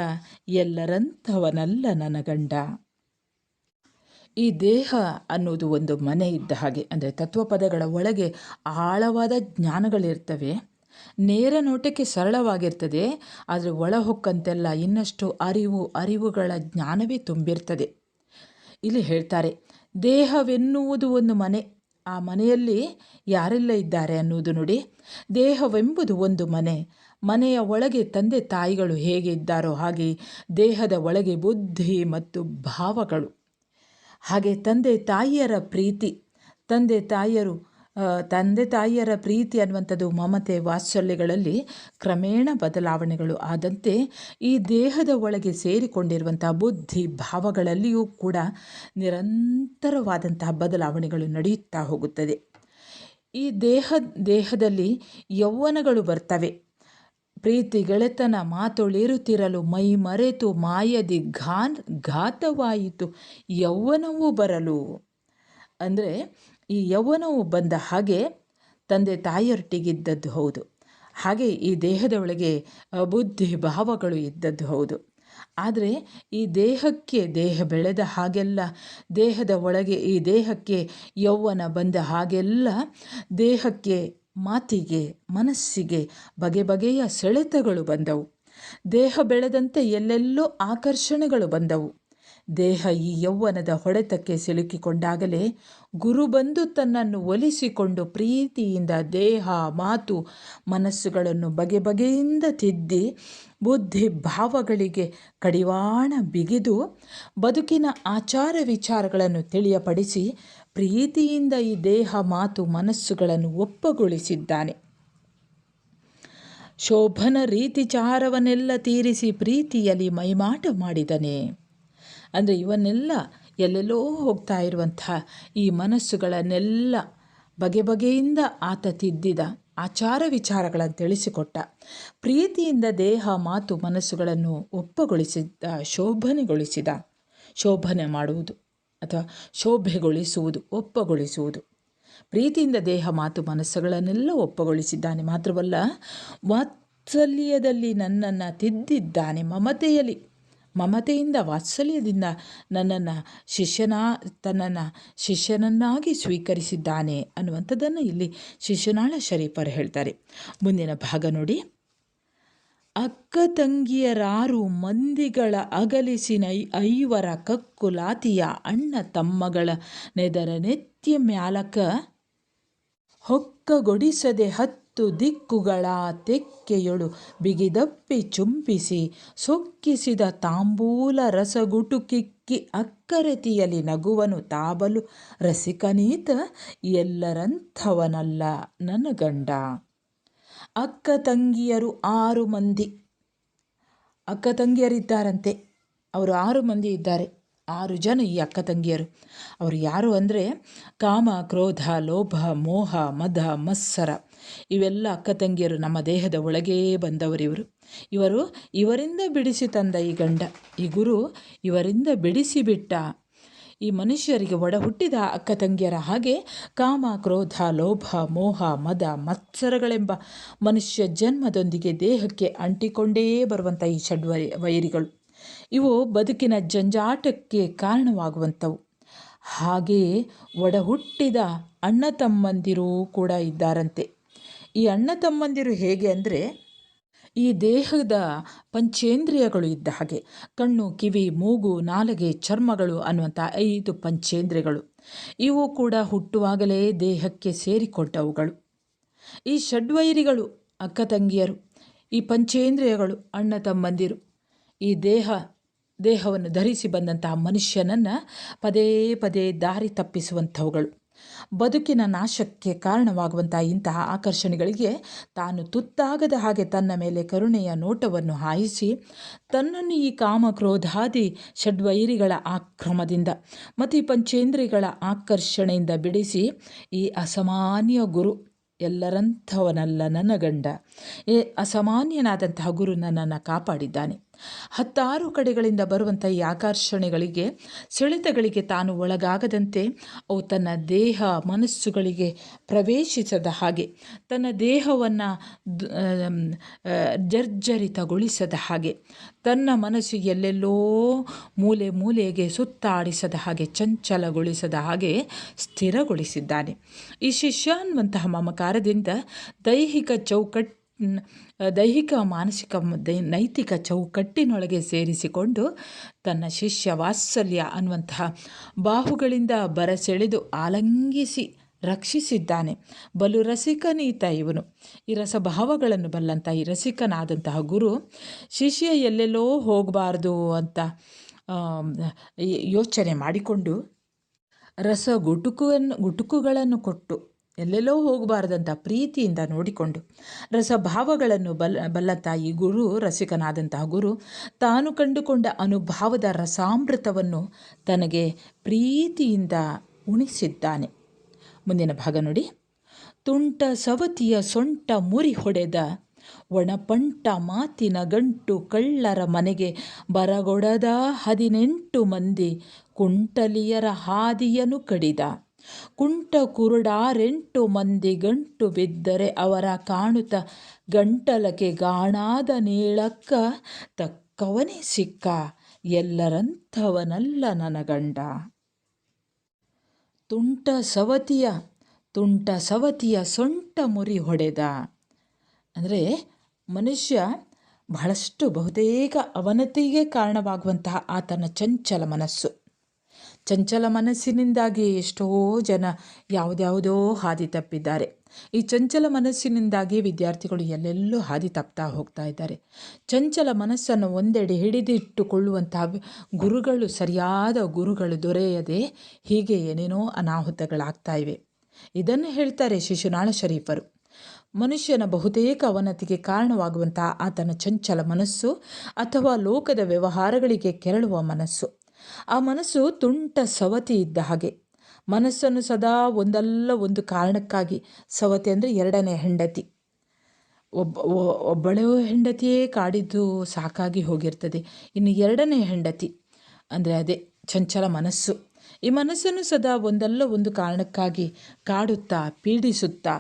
ಎಲ್ಲರಂಥವನಲ್ಲ ನನ್ನ ಗಂಡ. ಈ ದೇಹ ಅನ್ನೋದು ಒಂದು ಮನೆ ಇದ್ದ ಹಾಗೆ. ಅಂದರೆ ತತ್ವಪದಗಳ ಒಳಗೆ ಆಳವಾದ ಜ್ಞಾನಗಳಿರ್ತವೆ. ನೇರ ನೋಟಕ್ಕೆ ಸರಳವಾಗಿರ್ತದೆ, ಆದರೆ ಒಳ ಹೊಕ್ಕಂತೆಲ್ಲ ಇನ್ನಷ್ಟು ಅರಿವುಗಳ ಜ್ಞಾನವೇ ತುಂಬಿರ್ತದೆ. ಇಲ್ಲಿ ಹೇಳ್ತಾರೆ, ದೇಹವೆನ್ನುವುದು ಒಂದು ಮನೆ, ಆ ಮನೆಯಲ್ಲಿ ಯಾರೆಲ್ಲ ಇದ್ದಾರೆ ಅನ್ನುವುದು ನೋಡಿ. ದೇಹವೆಂಬುದು ಒಂದು ಮನೆಯ ಒಳಗೆ ತಂದೆ ತಾಯಿಗಳು ಹೇಗೆ ಇದ್ದಾರೋ ಹಾಗೆ ದೇಹದ ಒಳಗೆ ಬುದ್ಧಿ ಮತ್ತು ಭಾವಗಳು, ಹಾಗೆ ತಂದೆ ತಾಯಿಯರ ಪ್ರೀತಿ ಅನ್ನುವಂಥದ್ದು ಮಮತೆ ವಾತ್ಸಲ್ಯಗಳಲ್ಲಿ ಕ್ರಮೇಣ ಬದಲಾವಣೆಗಳು ಆದಂತೆ ಈ ದೇಹದ ಒಳಗೆ ಸೇರಿಕೊಂಡಿರುವಂತಹ ಬುದ್ಧಿ ಭಾವಗಳಲ್ಲಿಯೂ ಕೂಡ ನಿರಂತರವಾದಂತಹ ಬದಲಾವಣೆಗಳು ನಡೆಯುತ್ತಾ ಹೋಗುತ್ತದೆ. ಈ ದೇಹದಲ್ಲಿ ಯೌವನಗಳು ಬರ್ತವೆ. ಪ್ರೀತಿ ಗೆಳೆತನ ಮಾತೊಳಿರುತ್ತಿರಲು ಮೈ ಮರೆತು ಮಾಯದಿ ಘಾತವಾಯಿತು ಯೌವನವೂ ಬರಲು. ಅಂದರೆ ಈ ಯೌವನವು ಬಂದ ಹಾಗೆ ತಂದೆ ತಾಯಿಯೊಟ್ಟಿಗಿದ್ದದ್ದು ಹೌದು, ಹಾಗೆ ಈ ದೇಹದ ಒಳಗೆ ಬುದ್ಧಿ ಭಾವಗಳು ಇದ್ದದ್ದು ಹೌದು. ಆದರೆ ಈ ದೇಹ ಬೆಳೆದ ಹಾಗೆಲ್ಲ, ದೇಹದ ಒಳಗೆ ಈ ದೇಹಕ್ಕೆ ಯೌವನ ಬಂದ ಹಾಗೆಲ್ಲ ದೇಹಕ್ಕೆ, ಮಾತಿಗೆ, ಮನಸ್ಸಿಗೆ ಬಗೆಯ ಸೆಳೆತಗಳು ಬಂದವು. ದೇಹ ಬೆಳೆದಂತೆ ಎಲ್ಲೆಲ್ಲೋ ಆಕರ್ಷಣೆಗಳು ಬಂದವು. ದೇಹ ಈ ಯೌವನದ ಹೊಡೆತಕ್ಕೆ ಸಿಲುಕಿಕೊಂಡಾಗಲೇ ಗುರು ಬಂದು ತನ್ನನ್ನು ಒಲಿಸಿಕೊಂಡು ಪ್ರೀತಿಯಿಂದ ದೇಹ, ಮಾತು, ಮನಸ್ಸುಗಳನ್ನು ಬಗೆಯಿಂದ ತಿದ್ದಿ ಬುದ್ಧಿ ಭಾವಗಳಿಗೆ ಕಡಿವಾಣ ಬಿಗಿದು ಬದುಕಿನ ಆಚಾರ ವಿಚಾರಗಳನ್ನು ತಿಳಿಯಪಡಿಸಿ ಪ್ರೀತಿಯಿಂದ ಈ ದೇಹ, ಮಾತು, ಮನಸ್ಸುಗಳನ್ನು ಒಪ್ಪಗೊಳಿಸಿದ್ದಾನೆ. ಶೋಭನ ರೀತಿಚಾರವನ್ನೆಲ್ಲ ತೀರಿಸಿ ಪ್ರೀತಿಯಲ್ಲಿ ಮೈಮಾಟ ಮಾಡಿದನೆ. ಅಂದರೆ ಇವನ್ನೆಲ್ಲ ಎಲ್ಲೆಲ್ಲೋ ಹೋಗ್ತಾ ಇರುವಂಥ ಈ ಮನಸ್ಸುಗಳನ್ನೆಲ್ಲ ಬಗೆಯಿಂದ ಆತ ತಿದ್ದಿದ, ಆಚಾರ ವಿಚಾರಗಳನ್ನು ತಿಳಿಸಿಕೊಟ್ಟ, ಪ್ರೀತಿಯಿಂದ ದೇಹ, ಮಾತು, ಮನಸ್ಸುಗಳನ್ನು ಒಪ್ಪಗೊಳಿಸಿದ್ದ, ಶೋಭನೆ ಮಾಡುವುದು ಅಥವಾ ಶೋಭೆಗೊಳಿಸುವುದು, ಒಪ್ಪಗೊಳಿಸುವುದು. ಪ್ರೀತಿಯಿಂದ ದೇಹ, ಮಾತು, ಮನಸ್ಸುಗಳನ್ನೆಲ್ಲ ಒಪ್ಪಗೊಳಿಸಿದ್ದಾನೆ. ಮಾತ್ರವಲ್ಲ, ವಾತ್ಸಲ್ಯದಲ್ಲಿ ನನ್ನನ್ನು ತಿದ್ದಿದ್ದಾನೆ. ಮಮತೆಯಿಂದ ವಾತ್ಸಲ್ಯದಿಂದ ನನ್ನನ್ನು ತನ್ನನ್ನು ಶಿಷ್ಯನನ್ನಾಗಿ ಸ್ವೀಕರಿಸಿದ್ದಾನೆ ಅನ್ನುವಂಥದ್ದನ್ನು ಇಲ್ಲಿ ಶಿಶುನಾಳ ಶರೀಫರು ಹೇಳ್ತಾರೆ. ಮುಂದಿನ ಭಾಗ ನೋಡಿ. ಅಕ್ಕ ತಂಗಿಯರಾರು ಮಂದಿಗಳ ಅಗಲಿಸಿನ ಐವರ ಕಕ್ಕುಲಾತಿಯ ಅಣ್ಣ ತಮ್ಮಗಳ ನೆದರ ನೆತ್ಯ ಮ್ಯಾಲಕ ಹೊಕ್ಕಗೊಡಿಸದೆ 10 ದಿಕ್ಕುಗಳ ತೆಕ್ಕೆಯೊಳು ಬಿಗಿದಪ್ಪಿ ಚುಂಬಿಸಿ ಸೊಕ್ಕಿಸಿದ ತಾಂಬೂಲ ರಸಗುಟುಕಿಕ್ಕಿ ಅಕ್ಕರೆತಿಯಲಿ ನಗುವನು ತಾಬಲು ರಸಿಕನೀತ ಎಲ್ಲರಂಥವನಲ್ಲ ನನ್ನ ಗಂಡ. ಅಕ್ಕ ತಂಗಿಯರು 6 ಮಂದಿ ಅಕ್ಕ ತಂಗಿಯರಿದ್ದಾರಂತೆ. ಅವರು 6 ಮಂದಿ ಇದ್ದಾರೆ. 6 ಜನ ಈ ಅಕ್ಕ ತಂಗಿಯರು. ಅವರು ಯಾರು ಅಂದರೆ ಕಾಮ, ಕ್ರೋಧ, ಲೋಭ, ಮೋಹ, ಮದ, ಮತ್ಸರ ಇವೆಲ್ಲ ಅಕ್ಕ ತಂಗಿಯರು. ನಮ್ಮ ದೇಹದ ಒಳಗೇ ಬಂದವರು ಇವರಿಂದ ಬಿಡಿಸಿ ತಂದ ಈ ಗಂಡ, ಈ ಗುರು ಇವರಿಂದ ಬಿಡಿಸಿಬಿಟ್ಟ. ಈ ಮನುಷ್ಯರಿಗೆ ಒಡ ಹುಟ್ಟಿದ ಅಕ್ಕ ತಂಗಿಯರ ಹಾಗೆ ಕಾಮ, ಕ್ರೋಧ, ಲೋಭ, ಮೋಹ, ಮದ, ಮತ್ಸರಗಳೆಂಬ ಮನುಷ್ಯ ಜನ್ಮದೊಂದಿಗೆ ದೇಹಕ್ಕೆ ಅಂಟಿಕೊಂಡೇ ಬರುವಂಥ ಈ ವೈರಿಗಳು, ಇವು ಬದುಕಿನ ಜಂಜಾಟಕ್ಕೆ ಕಾರಣವಾಗುವಂಥವು. ಹಾಗೆಯೇ ಒಡ ಹುಟ್ಟಿದ ಅಣ್ಣ ತಮ್ಮಂದಿರೂ ಕೂಡ ಇದ್ದಾರಂತೆ. ಈ ಅಣ್ಣ ತಮ್ಮಂದಿರು ಹೇಗೆ ಅಂದರೆ, ಈ ದೇಹದ ಪಂಚೇಂದ್ರಿಯಗಳು ಇದ್ದ ಹಾಗೆ, ಕಣ್ಣು, ಕಿವಿ, ಮೂಗು, ನಾಲಿಗೆ, ಚರ್ಮಗಳು ಅನ್ನುವಂಥ 5 ಪಂಚೇಂದ್ರಿಯಗಳು, ಇವು ಕೂಡ ಹುಟ್ಟುವಾಗಲೇ ದೇಹಕ್ಕೆ ಸೇರಿಕೊಂಡವುಗಳು. ಈ ಷಡ್ವೈರಿಗಳು ಅಕ್ಕ ತಂಗಿಯರು, ಈ ಪಂಚೇಂದ್ರಿಯಗಳು ಅಣ್ಣ ತಮ್ಮಂದಿರು, ಈ ದೇಹವನ್ನು ಧರಿಸಿ ಬಂದಂತಹ ಮನುಷ್ಯನನ್ನು ಪದೇ ದಾರಿ ತಪ್ಪಿಸುವಂಥವುಗಳು. ಬದುಕಿನ ನಾಶಕ್ಕೆ ಕಾರಣವಾಗುವಂತಹ ಇಂತಹ ಆಕರ್ಷಣೆಗಳಿಗೆ ತಾನು ತುತ್ತಾಗದ ಹಾಗೆ ತನ್ನ ಮೇಲೆ ಕರುಣೆಯ ನೋಟವನ್ನು ಹಾಯಿಸಿ ತನ್ನನ್ನು ಈ ಕಾಮ, ಕ್ರೋಧಾದಿ ಷಡ್ವೈರಿಗಳ ಆಕ್ರಮದಿಂದ ಮತ್ತು ಈ ಪಂಚೇಂದ್ರಿಯಗಳ ಆಕರ್ಷಣೆಯಿಂದ ಬಿಡಿಸಿ ಈ ಅಸಾಮಾನ್ಯ ಗುರು, ಎಲ್ಲರಂಥವನಲ್ಲ ನನ್ನ ಗಂಡ, ಅಸಾಮಾನ್ಯನಾದಂತಹ ಗುರು ನನ್ನನ್ನು ಕಾಪಾಡಿದ್ದಾನೆ. 10 ಕಡೆಗಳಿಂದ ಬರುವಂಥ ಈ ಆಕರ್ಷಣೆಗಳಿಗೆ, ಸೆಳೆತಗಳಿಗೆ ತಾನು ಒಳಗಾಗದಂತೆ ಅವು ತನ್ನ ದೇಹ ಮನಸ್ಸುಗಳಿಗೆ ಪ್ರವೇಶಿಸದ ಹಾಗೆ, ತನ್ನ ದೇಹವನ್ನು ಜರ್ಜರಿತಗೊಳಿಸದ ಹಾಗೆ, ತನ್ನ ಮನಸ್ಸು ಎಲ್ಲೆಲ್ಲೋ ಮೂಲೆ ಮೂಲೆಗೆ ಸುತ್ತಾಡಿಸದ ಹಾಗೆ, ಚಂಚಲಗೊಳಿಸದ ಹಾಗೆ ಸ್ಥಿರಗೊಳಿಸಿದ್ದಾನೆ. ಈ ಶಿಷ್ಯ ಅನ್ನುವಂತಹ ಮಮಕಾರದಿಂದ ದೈಹಿಕ ಮಾನಸಿಕ ನೈತಿಕ ಚೌಕಟ್ಟಿನೊಳಗೆ ಸೇರಿಸಿಕೊಂಡು ತನ್ನ ಶಿಷ್ಯ ವಾತ್ಸಲ್ಯ ಅನ್ನುವಂತಹ ಬಾಹುಗಳಿಂದ ಬರಸೆಳೆದು ಆಲಂಗಿಸಿ ರಕ್ಷಿಸಿದ್ದಾನೆ. ಬಲು ರಸಿಕನೀತ ಇವನು. ಈ ರಸಭಾವಗಳನ್ನು ಬಲ್ಲಂಥ ಈ ರಸಿಕನಾದಂತಹ ಗುರು ಶಿಷ್ಯ ಎಲ್ಲೆಲ್ಲೋ ಹೋಗಬಾರ್ದು ಅಂತ ಯೋಚನೆ ಮಾಡಿಕೊಂಡು ಗುಟುಕುಗಳನ್ನು ಕೊಟ್ಟು ಎಲ್ಲೆಲ್ಲೋ ಹೋಗಬಾರ್ದಂಥ ಪ್ರೀತಿಯಿಂದ ನೋಡಿಕೊಂಡು ರಸಭಾವಗಳನ್ನು ಬಲ್ಲಂಥ ಈ ಗುರು, ರಸಿಕನಾದಂತಹ ಗುರು, ತಾನು ಕಂಡುಕೊಂಡ ಅನುಭವದ ರಸಾಮೃತವನ್ನು ತನಗೆ ಪ್ರೀತಿಯಿಂದ ಉಣಿಸಿದ್ದಾನೆ. ಮುಂದಿನ ಭಾಗ ನೋಡಿ. ತುಂಟ ಸವತಿಯ ಸೊಂಟ ಮುರಿ ಹೊಡೆದ, ಒಣಪಂಟ ಮಾತಿನ ಗಂಟು ಕಳ್ಳರ ಮನೆಗೆ ಬರಗೊಡದ 18 ಮಂದಿ ಕುಂಟಲಿಯರ ಹಾದಿಯನು ಕಡಿದ. ಕುಂಟ ಕುರುಡಾರೆಂಟು ಮಂದಿ ಗಂಟು ಬಿದ್ದರೆ ಅವರ ಕಾಣುತ್ತ ಗಂಟಲಕ್ಕೆ ಗಾಣಾದ ನೀಳಕ್ಕ ತಕ್ಕವನೇ ಸಿಕ್ಕ, ಎಲ್ಲರಂಥವನಲ್ಲ ನನ್ನ ಗಂಡ. ತುಂಟ ಸವತಿಯ ಸೊಂಟ ಮುರಿ ಹೊಡೆದ ಅಂದರೆ ಮನುಷ್ಯ ಬಹಳಷ್ಟು ಬಹುತೇಕ ಅವನತಿಗೆ ಕಾರಣವಾಗುವಂತಹ ಆತನ ಚಂಚಲ ಮನಸ್ಸಿನಿಂದಾಗಿ ಎಷ್ಟೋ ಜನ ಯಾವುದ್ಯಾವುದೋ ಹಾದಿ ತಪ್ಪಿದ್ದಾರೆ. ಈ ಚಂಚಲ ಮನಸ್ಸಿನಿಂದಾಗಿ ವಿದ್ಯಾರ್ಥಿಗಳು ಎಲ್ಲೆಲ್ಲೋ ಹಾದಿ ತಪ್ತಾ ಹೋಗ್ತಾ ಇದ್ದಾರೆ. ಚಂಚಲ ಮನಸ್ಸನ್ನು ಒಂದೆಡೆ ಹಿಡಿದಿಟ್ಟುಕೊಳ್ಳುವಂತಹ ಸರಿಯಾದ ಗುರುಗಳು ದೊರೆಯದೆ ಹೀಗೆ ಏನೇನೋ ಅನಾಹುತಗಳಾಗ್ತಾ ಇವೆ. ಇದನ್ನು ಹೇಳ್ತಾರೆ ಶಿಶುನಾಳ ಶರೀಫರು. ಮನುಷ್ಯನ ಬಹುತೇಕ ಅವನತಿಗೆ ಕಾರಣವಾಗುವಂತಹ ಆತನ ಚಂಚಲ ಮನಸ್ಸು ಅಥವಾ ಲೋಕದ ವ್ಯವಹಾರಗಳಿಗೆ ಕೆರಳುವ ಮನಸ್ಸು. ಆ ಮನಸ್ಸು ತುಂಟ ಸವತಿ ಇದ್ದ ಹಾಗೆ. ಮನಸ್ಸನ್ನು ಸದಾ ಒಂದಲ್ಲ ಒಂದು ಕಾರಣಕ್ಕಾಗಿ, ಸವತಿ ಅಂದರೆ 2ನೇ ಹೆಂಡತಿ, ಒಬ್ಬಳೇ ಹೆಂಡತಿಯೇ ಕಾಡಿದ್ದು ಸಾಕಾಗಿ ಹೋಗಿರ್ತದೆ. ಇನ್ನು 2ನೇ ಹೆಂಡತಿ ಅಂದರೆ ಅದೇ ಚಂಚಲ ಮನಸ್ಸು. ಈ ಮನಸ್ಸನ್ನು ಸದಾ ಒಂದಲ್ಲ ಒಂದು ಕಾರಣಕ್ಕಾಗಿ ಕಾಡುತ್ತಾ, ಪೀಡಿಸುತ್ತಾ,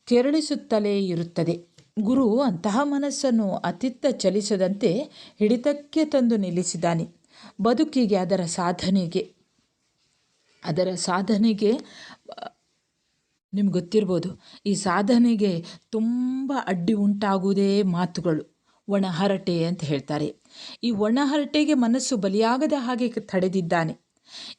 ಕೆರಳಿಸುತ್ತಲೇ ಇರುತ್ತದೆ. ಗುರು ಅಂತಹ ಮನಸ್ಸನ್ನು ಅತಿತ್ತ ಚಲಿಸದಂತೆ ಹಿಡಿತಕ್ಕೆ ತಂದು ನಿಲ್ಲಿಸಿದ್ದಾನೆ. ಬದುಕಿಗೆ, ಅದರ ಸಾಧನೆಗೆ ನಿಮ್ಗೆ ಗೊತ್ತಿರ್ಬೋದು, ಈ ಸಾಧನೆಗೆ ತುಂಬ ಅಡ್ಡಿ ಉಂಟಾಗುವುದೇ ಮಾತುಗಳು, ಒಣಹರಟೆ ಅಂತ ಹೇಳ್ತಾರೆ. ಈ ಒಣಹರಟೆಗೆ ಮನಸ್ಸು ಬಲಿಯಾಗದ ಹಾಗೆ ತಡೆದಿದ್ದಾನೆ.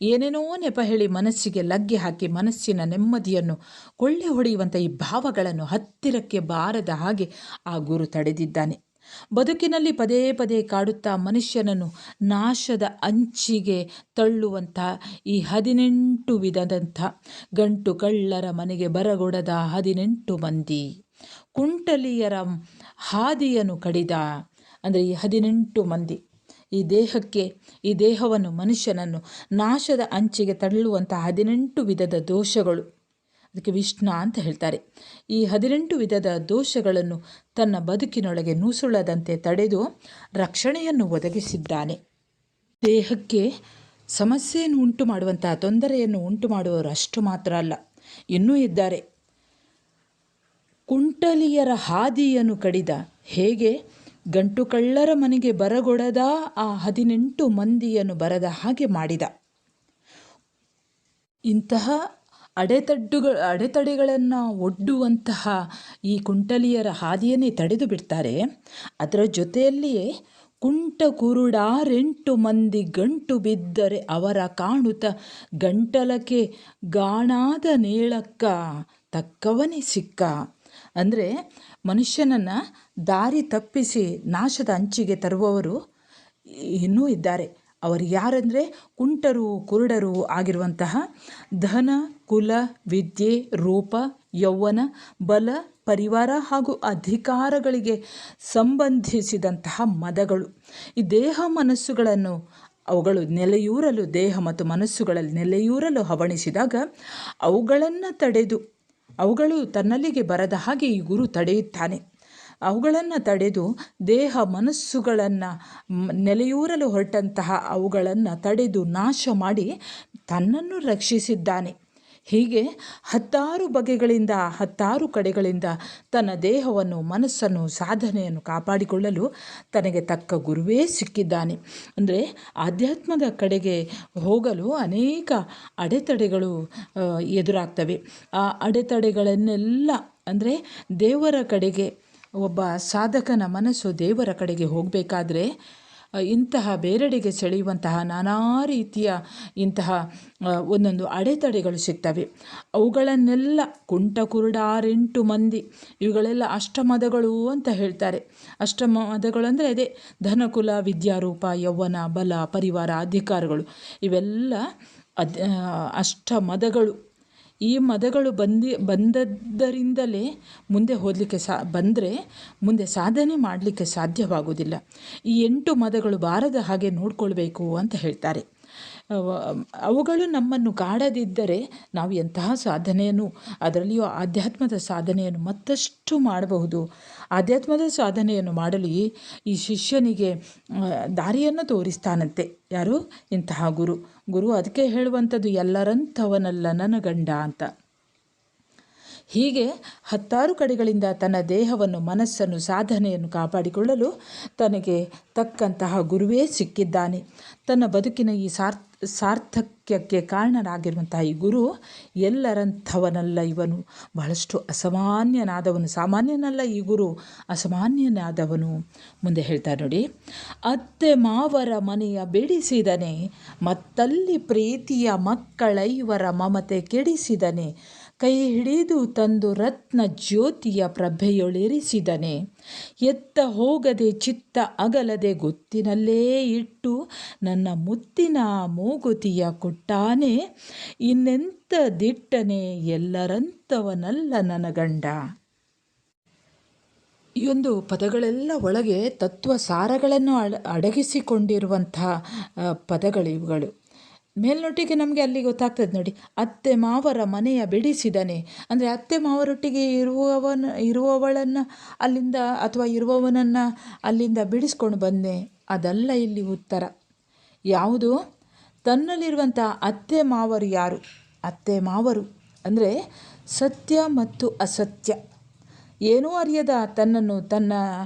ಏನೇನೋ ನೆಪ ಹೇಳಿ ಮನಸ್ಸಿಗೆ ಲಗ್ಗೆ ಹಾಕಿ ಮನಸ್ಸಿನ ನೆಮ್ಮದಿಯನ್ನು ಕೊಳ್ಳೆ ಹೊಡೆಯುವಂಥ ಈ ಭಾವಗಳನ್ನು ಹತ್ತಿರಕ್ಕೆ ಬಾರದ ಹಾಗೆ ಆ ಗುರು ತಡೆದಿದ್ದಾನೆ. ಬದುಕಿನಲ್ಲಿ ಪದೇ ಪದೇ ಕಾಡುತ್ತಾ ಮನುಷ್ಯನನ್ನು ನಾಶದ ಅಂಚಿಗೆ ತಳ್ಳುವಂಥ ಈ 18 ವಿಧದಂಥ ಗಂಟು ಕಳ್ಳರ ಮನೆಗೆ ಬರಗೊಡದ 18 ಮಂದಿ ಕುಂಟಲಿಯರ ಹಾದಿಯನ್ನು ಕಡಿದ ಅಂದರೆ ಈ 18 ಮಂದಿ ಈ ದೇಹವನ್ನು, ಮನುಷ್ಯನನ್ನು ನಾಶದ ಅಂಚಿಗೆ ತಳ್ಳುವಂಥ 18 ವಿಧದ ದೋಷಗಳು, ಅದಕ್ಕೆ ವಿಷ್ಣ ಅಂತ ಹೇಳ್ತಾರೆ. ಈ 18 ವಿಧದ ದೋಷಗಳನ್ನು ತನ್ನ ಬದುಕಿನೊಳಗೆ ನುಸುಳದಂತೆ ತಡೆದು ರಕ್ಷಣೆಯನ್ನು ಒದಗಿಸಿದ್ದಾನೆ. ದೇಹಕ್ಕೆ ಸಮಸ್ಯೆಯನ್ನು ಉಂಟು ಮಾಡುವಂತಹ, ತೊಂದರೆಯನ್ನು ಉಂಟು ಮಾಡುವವರು ಅಷ್ಟು ಮಾತ್ರ ಅಲ್ಲ, ಇನ್ನೂ ಇದ್ದಾರೆ. ಕುಂಟಲಿಯರ ಹಾದಿಯನ್ನು ಕಡಿದ, ಹೇಗೆ ಗಂಟು ಕಳ್ಳರ ಮನೆಗೆ ಬರಗೊಡದ ಆ 18 ಮಂದಿಯನ್ನು ಬರದ ಹಾಗೆ ಮಾಡಿದ. ಇಂತಹ ಅಡೆತಡೆಗಳನ್ನು ಒಡ್ಡುವಂತಹ ಈ ಕುಂಟಲಿಯರ ಹಾದಿಯನ್ನೇ ತಡೆದು ಬಿಡ್ತಾರೆ. ಅದರ ಜೊತೆಯಲ್ಲಿಯೇ ಕುಂಟ ಕುರುಡಾರೆಂಟು ಮಂದಿ ಗಂಟು ಬಿದ್ದರೆ ಅವರ ಕಾಣುತ್ತ ಗಂಟಲಕ್ಕೆ ಗಾಣಾದ ನೇಳಕ್ಕ ತಕ್ಕವನೇ ಸಿಕ್ಕ. ಅಂದರೆ ಮನುಷ್ಯನನ್ನು ದಾರಿ ತಪ್ಪಿಸಿ ನಾಶದ ಅಂಚಿಗೆ ತರುವವರು ಇನ್ನೂ ಇದ್ದಾರೆ. ಅವರು ಯಾರಂದರೆ ಕುಂಟರು, ಕುರುಡರು ಆಗಿರುವಂತಹ ಧನ, ಕುಲ, ವಿದ್ಯೆ, ರೂಪ, ಯೌವನ, ಬಲ, ಪರಿವಾರ ಹಾಗೂ ಅಧಿಕಾರಗಳಿಗೆ ಸಂಬಂಧಿಸಿದಂತಹ ಮದಗಳು. ಈ ದೇಹ ಮನಸ್ಸುಗಳನ್ನು ಅವುಗಳು ನೆಲೆಯೂರಲು, ದೇಹ ಮತ್ತು ಮನಸ್ಸುಗಳಲ್ಲಿ ನೆಲೆಯೂರಲು ಹವಣಿಸಿದಾಗ ಅವುಗಳನ್ನು ತಡೆದು ಅವುಗಳು ತನ್ನಲ್ಲಿಗೆ ಬರದ ಹಾಗೆ ಈ ಗುರು ತಡೆಯುತ್ತಾನೆ. ಅವುಗಳನ್ನು ತಡೆದು ದೇಹ ಮನಸ್ಸುಗಳನ್ನು ನೆಲೆಯೂರಲು ಹೊರಟಂತಹ ಅವುಗಳನ್ನು ತಡೆದು ನಾಶ ಮಾಡಿ ತನ್ನನ್ನು ರಕ್ಷಿಸಿದ್ದಾನೆ. ಹೀಗೆ 10 ಬಗೆಗಳಿಂದ 10 ಕಡೆಗಳಿಂದ ತನ್ನ ದೇಹವನ್ನು ಮನಸ್ಸನ್ನು ಸಾಧನೆಯನ್ನು ಕಾಪಾಡಿಕೊಳ್ಳಲು ತನಗೆ ತಕ್ಕ ಗುರುವೇ ಸಿಕ್ಕಿದ್ದಾನೆ. ಅಂದರೆ ಆಧ್ಯಾತ್ಮದ ಕಡೆಗೆ ಹೋಗಲು ಅನೇಕ ಅಡೆತಡೆಗಳು ಎದುರಾಗ್ತವೆ. ಆ ಅಡೆತಡೆಗಳನ್ನೆಲ್ಲ ಅಂದರೆ ದೇವರ ಕಡೆಗೆ ಒಬ್ಬ ಸಾಧಕನ ಮನಸ್ಸು ದೇವರ ಕಡೆಗೆ ಹೋಗಬೇಕಾದ್ರೆ ಇಂತಹ ಬೇರೆಡೆಗೆ ಸೆಳೆಯುವಂತಹ ನಾನಾ ರೀತಿಯ ಇಂತಹ ಒಂದೊಂದು ಅಡೆತಡೆಗಳು ಸಿಗ್ತವೆ. ಅವುಗಳನ್ನೆಲ್ಲ ಕುಂಟ ಕುರುಡ 6-8 ಮಂದಿ, ಇವುಗಳೆಲ್ಲ ಅಷ್ಟಮದಗಳು ಅಂತ ಹೇಳ್ತಾರೆ. ಅಷ್ಟಮದಗಳು ಅಂದರೆ ಅದೇ ಧನಕುಲ ವಿದ್ಯಾರೂಪ ಯೌವನ ಬಲ ಪರಿವಾರ ಅಧಿಕಾರಗಳು, ಇವೆಲ್ಲ ಅಷ್ಟಮದಗಳು. ಈ ಮದಗಳು ಬಂದದ್ದರಿಂದಲೇ ಮುಂದೆ ಹೋಗಲಿಕ್ಕೆ ಬಂದರೆ ಮುಂದೆ ಸಾಧನೆ ಮಾಡಲಿಕ್ಕೆ ಸಾಧ್ಯವಾಗುವುದಿಲ್ಲ. ಈ 8 ಮದಗಳು ಬಾರದ ಹಾಗೆ ನೋಡಿಕೊಳ್ಬೇಕು ಅಂತ ಹೇಳ್ತಾರೆ. ಅವುಗಳು ನಮ್ಮನ್ನು ಕಾಡದಿದ್ದರೆ ನಾವು ಎಂತಹ ಸಾಧನೆಯನ್ನು, ಅದರಲ್ಲಿಯೂ ಆಧ್ಯಾತ್ಮದ ಸಾಧನೆಯನ್ನು ಮತ್ತಷ್ಟು ಮಾಡಬಹುದು. ಆಧ್ಯಾತ್ಮದ ಸಾಧನೆಯನ್ನು ಮಾಡಲು ಈ ಶಿಷ್ಯನಿಗೆ ದಾರಿಯನ್ನು ತೋರಿಸ್ತಾನಂತೆ. ಯಾರು? ಇಂತಹ ಗುರು. ಅದಕ್ಕೆ ಹೇಳುವಂಥದ್ದು ಎಲ್ಲರಂಥವನಲ್ಲ ನನ್ನ ಗಂಡ ಅಂತ. ಹೀಗೆ 10 ಕಡೆಗಳಿಂದ ತನ್ನ ದೇಹವನ್ನು ಮನಸ್ಸನ್ನು ಸಾಧನೆಯನ್ನು ಕಾಪಾಡಿಕೊಳ್ಳಲು ತನಗೆ ತಕ್ಕಂತಹ ಗುರುವೇ ಸಿಕ್ಕಿದ್ದಾನೆ. ತನ್ನ ಬದುಕಿನ ಈ ಸಾರ್ಥಕ್ಯಕ್ಕೆ ಕಾರಣರಾಗಿರುವಂತಹ ಈ ಗುರು ಎಲ್ಲರಂಥವನಲ್ಲ. ಇವನು ಬಹಳಷ್ಟು ಅಸಾಮಾನ್ಯನಾದವನು. ಸಾಮಾನ್ಯನಲ್ಲ ಈ ಗುರು, ಅಸಾಮಾನ್ಯನಾದವನು. ಮುಂದೆ ಹೇಳ್ತಾರೆ ನೋಡಿ. ಅತ್ತೆ ಮಾವರ ಮನೆಯ ಬೆಡಿಸಿದನೆ, ಮತ್ತಲ್ಲಿ ಪ್ರೀತಿಯ ಮಕ್ಕಳೈವರ ಮಮತೆ ಕೆಡಿಸಿದನೆ. ಕೈ ಹಿಡಿದು ತಂದು ರತ್ನ ಜ್ಯೋತಿಯ ಪ್ರಭೆಯೊಳಿರಿಸಿದನೆ. ಎತ್ತ ಹೋಗದೆ ಚಿತ್ತ ಅಗಲದೆ ಗೊತ್ತಿನಲ್ಲೇ ಇಟ್ಟು ನನ್ನ ಮುತ್ತಿನ ಮೂಗುತಿಯ ಕೊಟ್ಟಾನೆ. ಇನ್ನೆಂತ ದಿಟ್ಟನೆ ಎಲ್ಲರಂಥವನಲ್ಲ ನನ್ನ ಗಂಡ. ಈ ಒಂದು ಪದಗಳೆಲ್ಲ ಒಳಗೆ ತತ್ವ ಸಾರಗಳನ್ನು ಅಡಗಿಸಿಕೊಂಡಿರುವಂತಹ ಪದಗಳು ಇವುಗಳು. ಮೇಲ್ನೊಟ್ಟಿಗೆ ನಮಗೆ ಅಲ್ಲಿ ಗೊತ್ತಾಗ್ತದೆ ನೋಡಿ. ಅತ್ತೆ ಮಾವರ ಮನೆಯ ಬೆಡಿಸಿದನೆ ಅಂದರೆ ಅತ್ತೆ ಮಾವರೊಟ್ಟಿಗೆ ಇರುವವಳನ್ನು ಅಲ್ಲಿಂದ ಅಥವಾ ಇರುವವನನ್ನು ಅಲ್ಲಿಂದ ಬಿಡಿಸ್ಕೊಂಡು ಬಂದೆ. ಅದಲ್ಲ ಇಲ್ಲಿ ಉತ್ತರ. ಯಾವುದು? ತನ್ನಲ್ಲಿರುವಂಥ ಅತ್ತೆ ಮಾವರು ಯಾರು? ಅತ್ತೆ ಮಾವರು ಅಂದರೆ ಸತ್ಯ ಮತ್ತು ಅಸತ್ಯ ಏನೂ ಅರಿಯದ ತನ್ನನ್ನು ತನ್ನ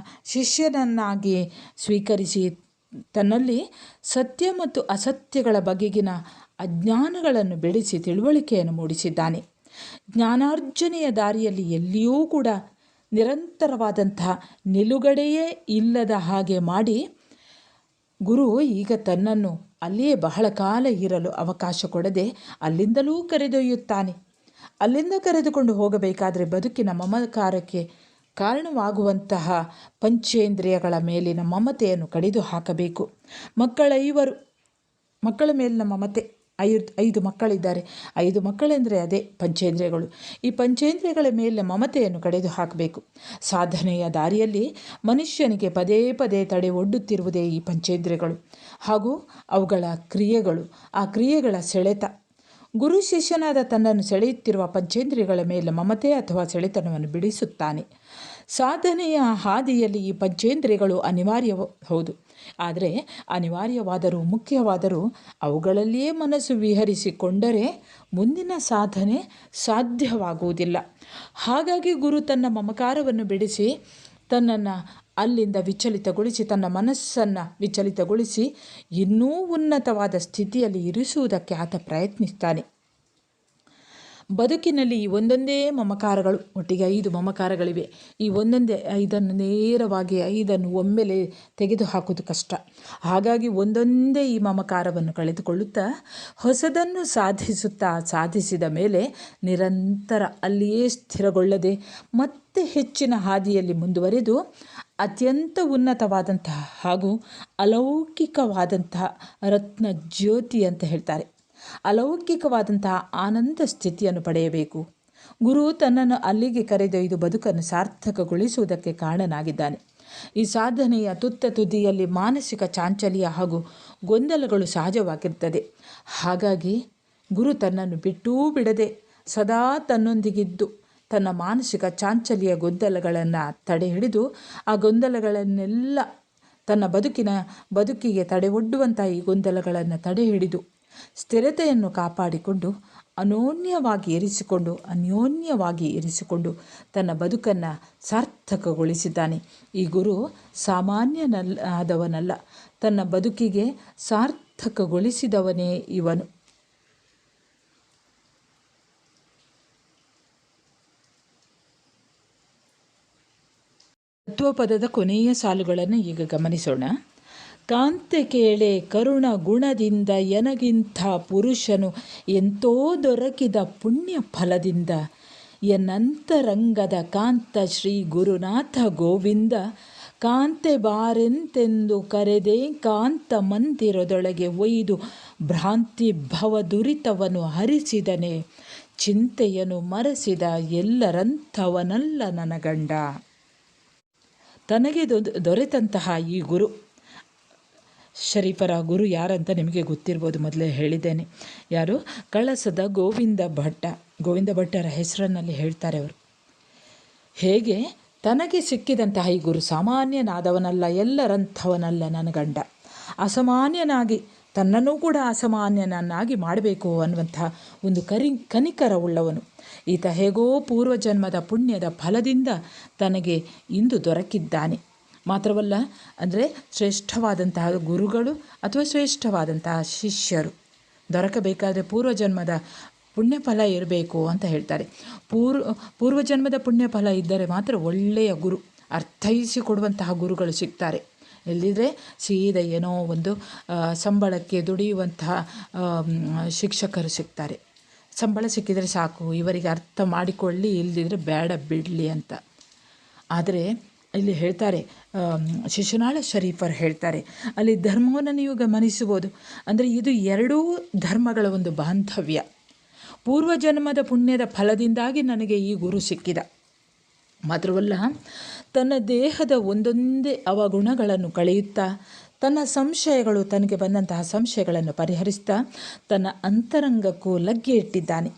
ಶಿಷ್ಯನನ್ನಾಗಿ ಸ್ವೀಕರಿಸಿ ತನ್ನಲ್ಲಿ ಸತ್ಯ ಮತ್ತು ಅಸತ್ಯಗಳ ಬಗೆಗಿನ ಅಜ್ಞಾನಗಳನ್ನು ಬೆಳೆಸಿ ತಿಳುವಳಿಕೆಯನ್ನು ಮೂಡಿಸಿದ್ದಾನೆ. ಜ್ಞಾನಾರ್ಜನೆಯ ದಾರಿಯಲ್ಲಿ ಎಲ್ಲಿಯೂ ಕೂಡ ನಿರಂತರವಾದಂತಹ ನಿಲುಗಡೆಯೇ ಇಲ್ಲದ ಹಾಗೆ ಮಾಡಿ ಗುರು ಈಗ ತನ್ನನ್ನು ಅಲ್ಲಿಯೇ ಬಹಳ ಕಾಲ ಇರಲು ಅವಕಾಶ ಕೊಡದೆ ಅಲ್ಲಿಂದಲೂ ಕರೆದೊಯ್ಯುತ್ತಾನೆ. ಅಲ್ಲಿಂದ ಕರೆದುಕೊಂಡು ಹೋಗಬೇಕಾದರೆ ಬದುಕಿನ ಮಮಕಾರಕ್ಕೆ ಕಾರಣವಾಗುವಂತಹ ಪಂಚೇಂದ್ರಿಯಗಳ ಮೇಲಿನ ಮಮತೆಯನ್ನು ಕಡಿದು ಹಾಕಬೇಕು. ಮಕ್ಕಳ ಮೇಲಿನ ಮಮತೆ. 5 ಮಕ್ಕಳಿದ್ದಾರೆ. 5 ಮಕ್ಕಳೆಂದರೆ ಅದೇ ಪಂಚೇಂದ್ರಿಯಗಳು. ಈ ಪಂಚೇಂದ್ರಿಯಗಳ ಮೇಲಿನ ಮಮತೆಯನ್ನು ಕಡಿದು ಹಾಕಬೇಕು. ಸಾಧನೆಯ ದಾರಿಯಲ್ಲಿ ಮನುಷ್ಯನಿಗೆ ಪದೇ ಪದೇ ತಡೆ ಒಡ್ಡುತ್ತಿರುವುದೇ ಈ ಪಂಚೇಂದ್ರಿಯಗಳು ಹಾಗೂ ಅವುಗಳ ಕ್ರಿಯೆಗಳು, ಆ ಕ್ರಿಯೆಗಳ ಸೆಳೆತ. ಗುರು ಶಿಷ್ಯನಾದ ತನ್ನನ್ನು ಸೆಳೆಯುತ್ತಿರುವ ಪಂಚೇಂದ್ರಿಯಗಳ ಮೇಲೆ ಮಮತೆ ಅಥವಾ ಸೆಳೆತನವನ್ನು ಬಿಡಿಸುತ್ತಾನೆ. ಸಾಧನೆಯ ಹಾದಿಯಲ್ಲಿ ಈ ಪಂಚೇಂದ್ರಿಯಗಳು ಅನಿವಾರ್ಯ, ಹೌದು. ಆದರೆ ಅನಿವಾರ್ಯವಾದರೂ ಮುಖ್ಯವಾದರೂ ಅವುಗಳಲ್ಲಿಯೇ ಮನಸ್ಸು ವಿಹರಿಸಿಕೊಂಡರೆ ಮುಂದಿನ ಸಾಧನೆ ಸಾಧ್ಯವಾಗುವುದಿಲ್ಲ. ಹಾಗಾಗಿ ಗುರು ತನ್ನ ಮಮಕಾರವನ್ನು ಬಿಡಿಸಿ ತನ್ನನ್ನು ಅಲ್ಲಿಂದ ವಿಚಲಿತಗೊಳಿಸಿ ತನ್ನ ಮನಸ್ಸನ್ನು ವಿಚಲಿತಗೊಳಿಸಿ ಇನ್ನೂ ಉನ್ನತವಾದ ಸ್ಥಿತಿಯಲ್ಲಿ ಇರಿಸುವುದಕ್ಕೆ ಆತ ಪ್ರಯತ್ನಿಸ್ತಾನೆ. ಬದುಕಿನಲ್ಲಿ ಈ ಒಂದೊಂದೇ ಮಮಕಾರಗಳು, ಒಟ್ಟಿಗೆ 5 ಮಮಕಾರಗಳಿವೆ. ಈ ಒಂದೊಂದೇ 5 ನೇರವಾಗಿ 5 ಒಮ್ಮೆಲೆ ತೆಗೆದು ಹಾಕೋದು ಕಷ್ಟ. ಹಾಗಾಗಿ ಒಂದೊಂದೇ ಈ ಮಮಕಾರವನ್ನು ಕಳೆದುಕೊಳ್ಳುತ್ತಾ ಹೊಸದನ್ನು ಸಾಧಿಸಿದ ಮೇಲೆ ನಿರಂತರ ಅಲ್ಲಿಯೇ ಸ್ಥಿರಗೊಳ್ಳದೆ ಮತ್ತೆ ಹೆಚ್ಚಿನ ಹಾದಿಯಲ್ಲಿ ಮುಂದುವರೆದು ಅತ್ಯಂತ ಉನ್ನತವಾದಂತಹ ಹಾಗೂ ಅಲೌಕಿಕವಾದಂತಹ ರತ್ನ ಜ್ಯೋತಿ ಅಂತ ಹೇಳ್ತಾರೆ, ಅಲೌಕಿಕವಾದಂತಹ ಆನಂದ ಸ್ಥಿತಿಯನ್ನು ಪಡೆಯಬೇಕು. ಗುರು ತನ್ನನ್ನು ಅಲ್ಲಿಗೆ ಕರೆದೊಯ್ದು ಬದುಕನ್ನು ಸಾರ್ಥಕಗೊಳಿಸುವುದಕ್ಕೆ ಕಾರಣನಾಗಿದ್ದಾನೆ. ಈ ಸಾಧನೆಯ ತುದಿಯಲ್ಲಿ ಮಾನಸಿಕ ಚಾಂಚಲ್ಯ ಹಾಗೂ ಗೊಂದಲಗಳು ಸಹಜವಾಗಿರ್ತದೆ. ಹಾಗಾಗಿ ಗುರು ತನ್ನನ್ನು ಬಿಟ್ಟೂ ಬಿಡದೆ ಸದಾ ತನ್ನೊಂದಿಗಿದ್ದು ತನ್ನ ಮಾನಸಿಕ ಚಾಂಚಲ್ಯ ಗೊಂದಲಗಳನ್ನು ತಡೆ ಹಿಡಿದು ಆ ಗೊಂದಲಗಳನ್ನೆಲ್ಲ ತನ್ನ ಬದುಕಿಗೆ ತಡೆ ಒಡ್ಡುವಂಥ ಈ ಗೊಂದಲಗಳನ್ನು ತಡೆ ಹಿಡಿದು ಸ್ಥಿರತೆಯನ್ನು ಕಾಪಾಡಿಕೊಂಡು ಅನ್ಯೋನ್ಯವಾಗಿ ಇರಿಸಿಕೊಂಡು ತನ್ನ ಬದುಕನ್ನು ಸಾರ್ಥಕಗೊಳಿಸಿದ್ದಾನೆ. ಈ ಗುರು ಸಾಮಾನ್ಯನಾದವನಲ್ಲ, ತನ್ನ ಬದುಕಿಗೆ ಸಾರ್ಥಕಗೊಳಿಸಿದವನೇ ಇವನು. ತತ್ವಪದದ ಕೊನೆಯ ಸಾಲುಗಳನ್ನು ಈಗ ಗಮನಿಸೋಣ. ಕಾಂತೆ ಕೇಳೆ ಕರುಣ ಗುಣದಿಂದ ಎನಗಿಂಥ ಪುರುಷನು ಎಂತೋ ದೊರಕಿದ ಪುಣ್ಯ ಫಲದಿಂದ ಎನ್ನಂತರಂಗದ ಕಾಂತ ಶ್ರೀ ಗುರುನಾಥ ಗೋವಿಂದ ಕಾಂತೆ ಬಾರೆಂತೆಂದು ಕರೆದೆ ಕಾಂತ ಮಂದಿರದೊಳಗೆ ಒಯ್ದು ಭ್ರಾಂತಿ ಭವ ದುರಿತವನ್ನು ಹರಿಸಿದನೆ ಚಿಂತೆಯನ್ನು ಮರೆಸಿದ ಎಲ್ಲರಂಥವನಲ್ಲ ನನ್ನ ಗಂಡ. ತನಗೆ ದೊರೆತಂತಹ ಈ ಗುರು, ಶರೀಫರ ಗುರು ಯಾರಂತ ನಿಮಗೆ ಗೊತ್ತಿರ್ಬೋದು, ಮೊದಲೇ ಹೇಳಿದ್ದೇನೆ. ಯಾರು? ಕಳಸದ ಗೋವಿಂದ ಭಟ್ಟರ ಹೆಸರಿನಲ್ಲಿ ಹೇಳ್ತಾರೆ ಅವರು. ಹೇಗೆ ತನಗೆ ಸಿಕ್ಕಿದಂತಹ ಈ ಗುರು ಸಾಮಾನ್ಯನಾದವನಲ್ಲ, ಎಲ್ಲರಂಥವನಲ್ಲ ನನ್ನ ಗಂಡ. ಅಸಾಮಾನ್ಯನಾಗಿ ತನ್ನನ್ನು ಕೂಡ ಅಸಾಮಾನ್ಯನನ್ನಾಗಿ ಮಾಡಬೇಕು ಅನ್ನುವಂತಹ ಒಂದು ಕನಿಕರವುಳ್ಳವನು ಈತ. ಹೇಗೋ ಪೂರ್ವಜನ್ಮದ ಪುಣ್ಯದ ಫಲದಿಂದ ತನಗೆ ಇಂದು ದೊರಕಿದ್ದಾನೆ. ಮಾತ್ರವಲ್ಲ, ಅಂದರೆ ಶ್ರೇಷ್ಠವಾದಂತಹ ಗುರುಗಳು ಅಥವಾ ಶ್ರೇಷ್ಠವಾದಂತಹ ಶಿಷ್ಯರು ದೊರಕಬೇಕಾದರೆ ಪೂರ್ವಜನ್ಮದ ಪುಣ್ಯಫಲ ಇರಬೇಕು ಅಂತ ಹೇಳ್ತಾರೆ. ಪೂರ್ವಜನ್ಮದ ಪುಣ್ಯಫಲ ಇದ್ದರೆ ಮಾತ್ರ ಒಳ್ಳೆಯ ಗುರು, ಅರ್ಥೈಸಿಕೊಡುವಂತಹ ಗುರುಗಳು ಸಿಗ್ತಾರೆ. ಇಲ್ಲದಿದ್ದರೆ ಸೀದಾ ಏನೋ ಒಂದು ಸಂಬಳಕ್ಕೆ ದುಡಿಯುವಂತಹ ಶಿಕ್ಷಕರು ಸಿಗ್ತಾರೆ. ಸಂಬಳ ಸಿಕ್ಕಿದರೆ ಸಾಕು, ಇವರಿಗೆ ಅರ್ಥ ಮಾಡಿಕೊಳ್ಳಿ, ಇಲ್ಲದಿದ್ದರೆ ಬೇಡ ಬಿಡಲಿ ಅಂತ. ಆದರೆ ಇಲ್ಲಿ ಹೇಳ್ತಾರೆ, ಶಿಶುನಾಳ ಶರೀಫರು ಹೇಳ್ತಾರೆ, ಅಲ್ಲಿ ಧರ್ಮವನ್ನು ನೀವು ಗಮನಿಸಬಹುದು. ಅಂದರೆ ಇದು ಎರಡೂ ಧರ್ಮಗಳ ಒಂದು ಬಾಂಧವ್ಯ. ಪೂರ್ವಜನ್ಮದ ಪುಣ್ಯದ ಫಲದಿಂದಾಗಿ ನನಗೆ ಈ ಗುರು ಸಿಕ್ಕಿದ. ಮಾತ್ರವಲ್ಲ, ತನ್ನ ದೇಹದ ಒಂದೊಂದೇ ಅವಗುಣಗಳನ್ನು ಕಳೆಯುತ್ತಾ ತನ್ನ ತನಗೆ ಬಂದಂತಹ ಸಂಶಯಗಳನ್ನು ಪರಿಹರಿಸ್ತಾ ತನ್ನ ಅಂತರಂಗಕ್ಕೂ ಲಗ್ಗೆ ಇಟ್ಟಿದ್ದಾನೆ.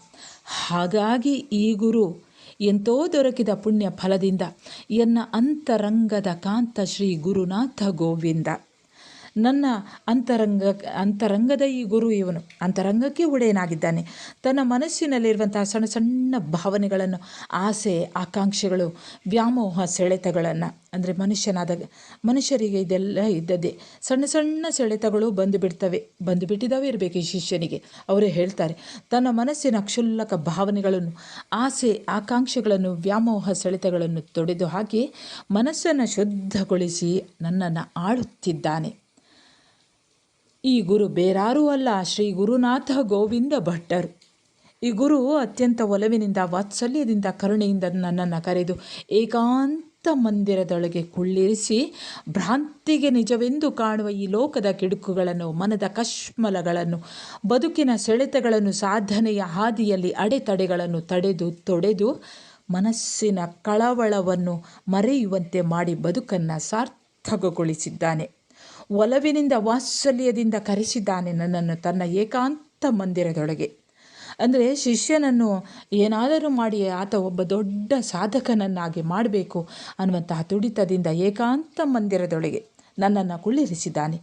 ಹಾಗಾಗಿ ಈ ಗುರು ಎಂತೋ ದೊರಕಿದ ಪುಣ್ಯ ಫಲದಿಂದ ಎನ್ನ ಅಂತರಂಗದ ಕಾಂತ ಶ್ರೀ ಗುರುನಾಥ ಗೋವಿಂದ. ನನ್ನ ಅಂತರಂಗದ ಈ ಗುರು ಇವನು ಅಂತರಂಗಕ್ಕೆ ಒಡೆಯನಾಗಿದ್ದಾನೆ. ತನ್ನ ಮನಸ್ಸಿನಲ್ಲಿರುವಂತಹ ಸಣ್ಣ ಸಣ್ಣ ಭಾವನೆಗಳನ್ನು, ಆಸೆ ಆಕಾಂಕ್ಷೆಗಳು, ವ್ಯಾಮೋಹ ಸೆಳೆತಗಳನ್ನು, ಅಂದರೆ ಮನುಷ್ಯರಿಗೆ ಇದೆಲ್ಲ ಇದ್ದದ್ದೇ. ಸಣ್ಣ ಸಣ್ಣ ಸೆಳೆತಗಳು ಬಂದುಬಿಟ್ಟಿದ್ದಾವೆ ಇರಬೇಕು ಈ ಶಿಷ್ಯನಿಗೆ. ಅವರೇ ಹೇಳ್ತಾರೆ, ತನ್ನ ಮನಸ್ಸಿನ ಕ್ಷುಲ್ಲಕ ಭಾವನೆಗಳನ್ನು, ಆಸೆ ಆಕಾಂಕ್ಷೆಗಳನ್ನು, ವ್ಯಾಮೋಹ ಸೆಳೆತಗಳನ್ನು ತೊಡೆದು ಹಾಕಿ ಮನಸ್ಸನ್ನು ಶುದ್ಧಗೊಳಿಸಿ ನನ್ನನ್ನು ಆಳುತ್ತಿದ್ದಾನೆ. ಈ ಗುರು ಬೇರಾರೂ ಅಲ್ಲ, ಶ್ರೀ ಗುರುನಾಥ ಗೋವಿಂದ ಭಟ್ಟರು. ಈ ಗುರು ಅತ್ಯಂತ ಒಲವಿನಿಂದ, ವಾತ್ಸಲ್ಯದಿಂದ, ಕರುಣೆಯಿಂದ ನನ್ನನ್ನು ಕರೆದು ಏಕಾಂತ ಮಂದಿರದೊಳಗೆ ಕುಳ್ಳಿರಿಸಿ ಭ್ರಾಂತಿಗೆ ನಿಜವೆಂದು ಕಾಣುವ ಈ ಲೋಕದ ಕಿಡುಕುಗಳನ್ನು, ಮನದ ಕಶ್ಮಲಗಳನ್ನು, ಬದುಕಿನ ಸೆಳೆತಗಳನ್ನು, ಸಾಧನೆಯ ಹಾದಿಯಲ್ಲಿ ಅಡೆತಡೆಗಳನ್ನು ತೊಡೆದು ಮನಸ್ಸಿನ ಕಳವಳವನ್ನು ಮರೆಯುವಂತೆ ಮಾಡಿ ಬದುಕನ್ನು ಸಾರ್ಥಕಗೊಳಿಸಿದ್ದಾನೆ. ಒಲವಿನಿಂದ, ವಾತ್ಸಲ್ಯದಿಂದ ಕರೆಸಿದ್ದಾನೆ ನನ್ನನ್ನು ತನ್ನ ಏಕಾಂತ ಮಂದಿರದೊಳಗೆ. ಅಂದರೆ ಶಿಷ್ಯನನ್ನು ಏನಾದರೂ ಮಾಡಿ ಆತ ಒಬ್ಬ ದೊಡ್ಡ ಸಾಧಕನನ್ನಾಗಿ ಮಾಡಬೇಕು ಅನ್ನುವಂತಹ ತುಡಿತದಿಂದ ಏಕಾಂತ ಮಂದಿರದೊಳಗೆ ನನ್ನನ್ನು ಕುಳ್ಳಿರಿಸಿದ್ದಾನೆ.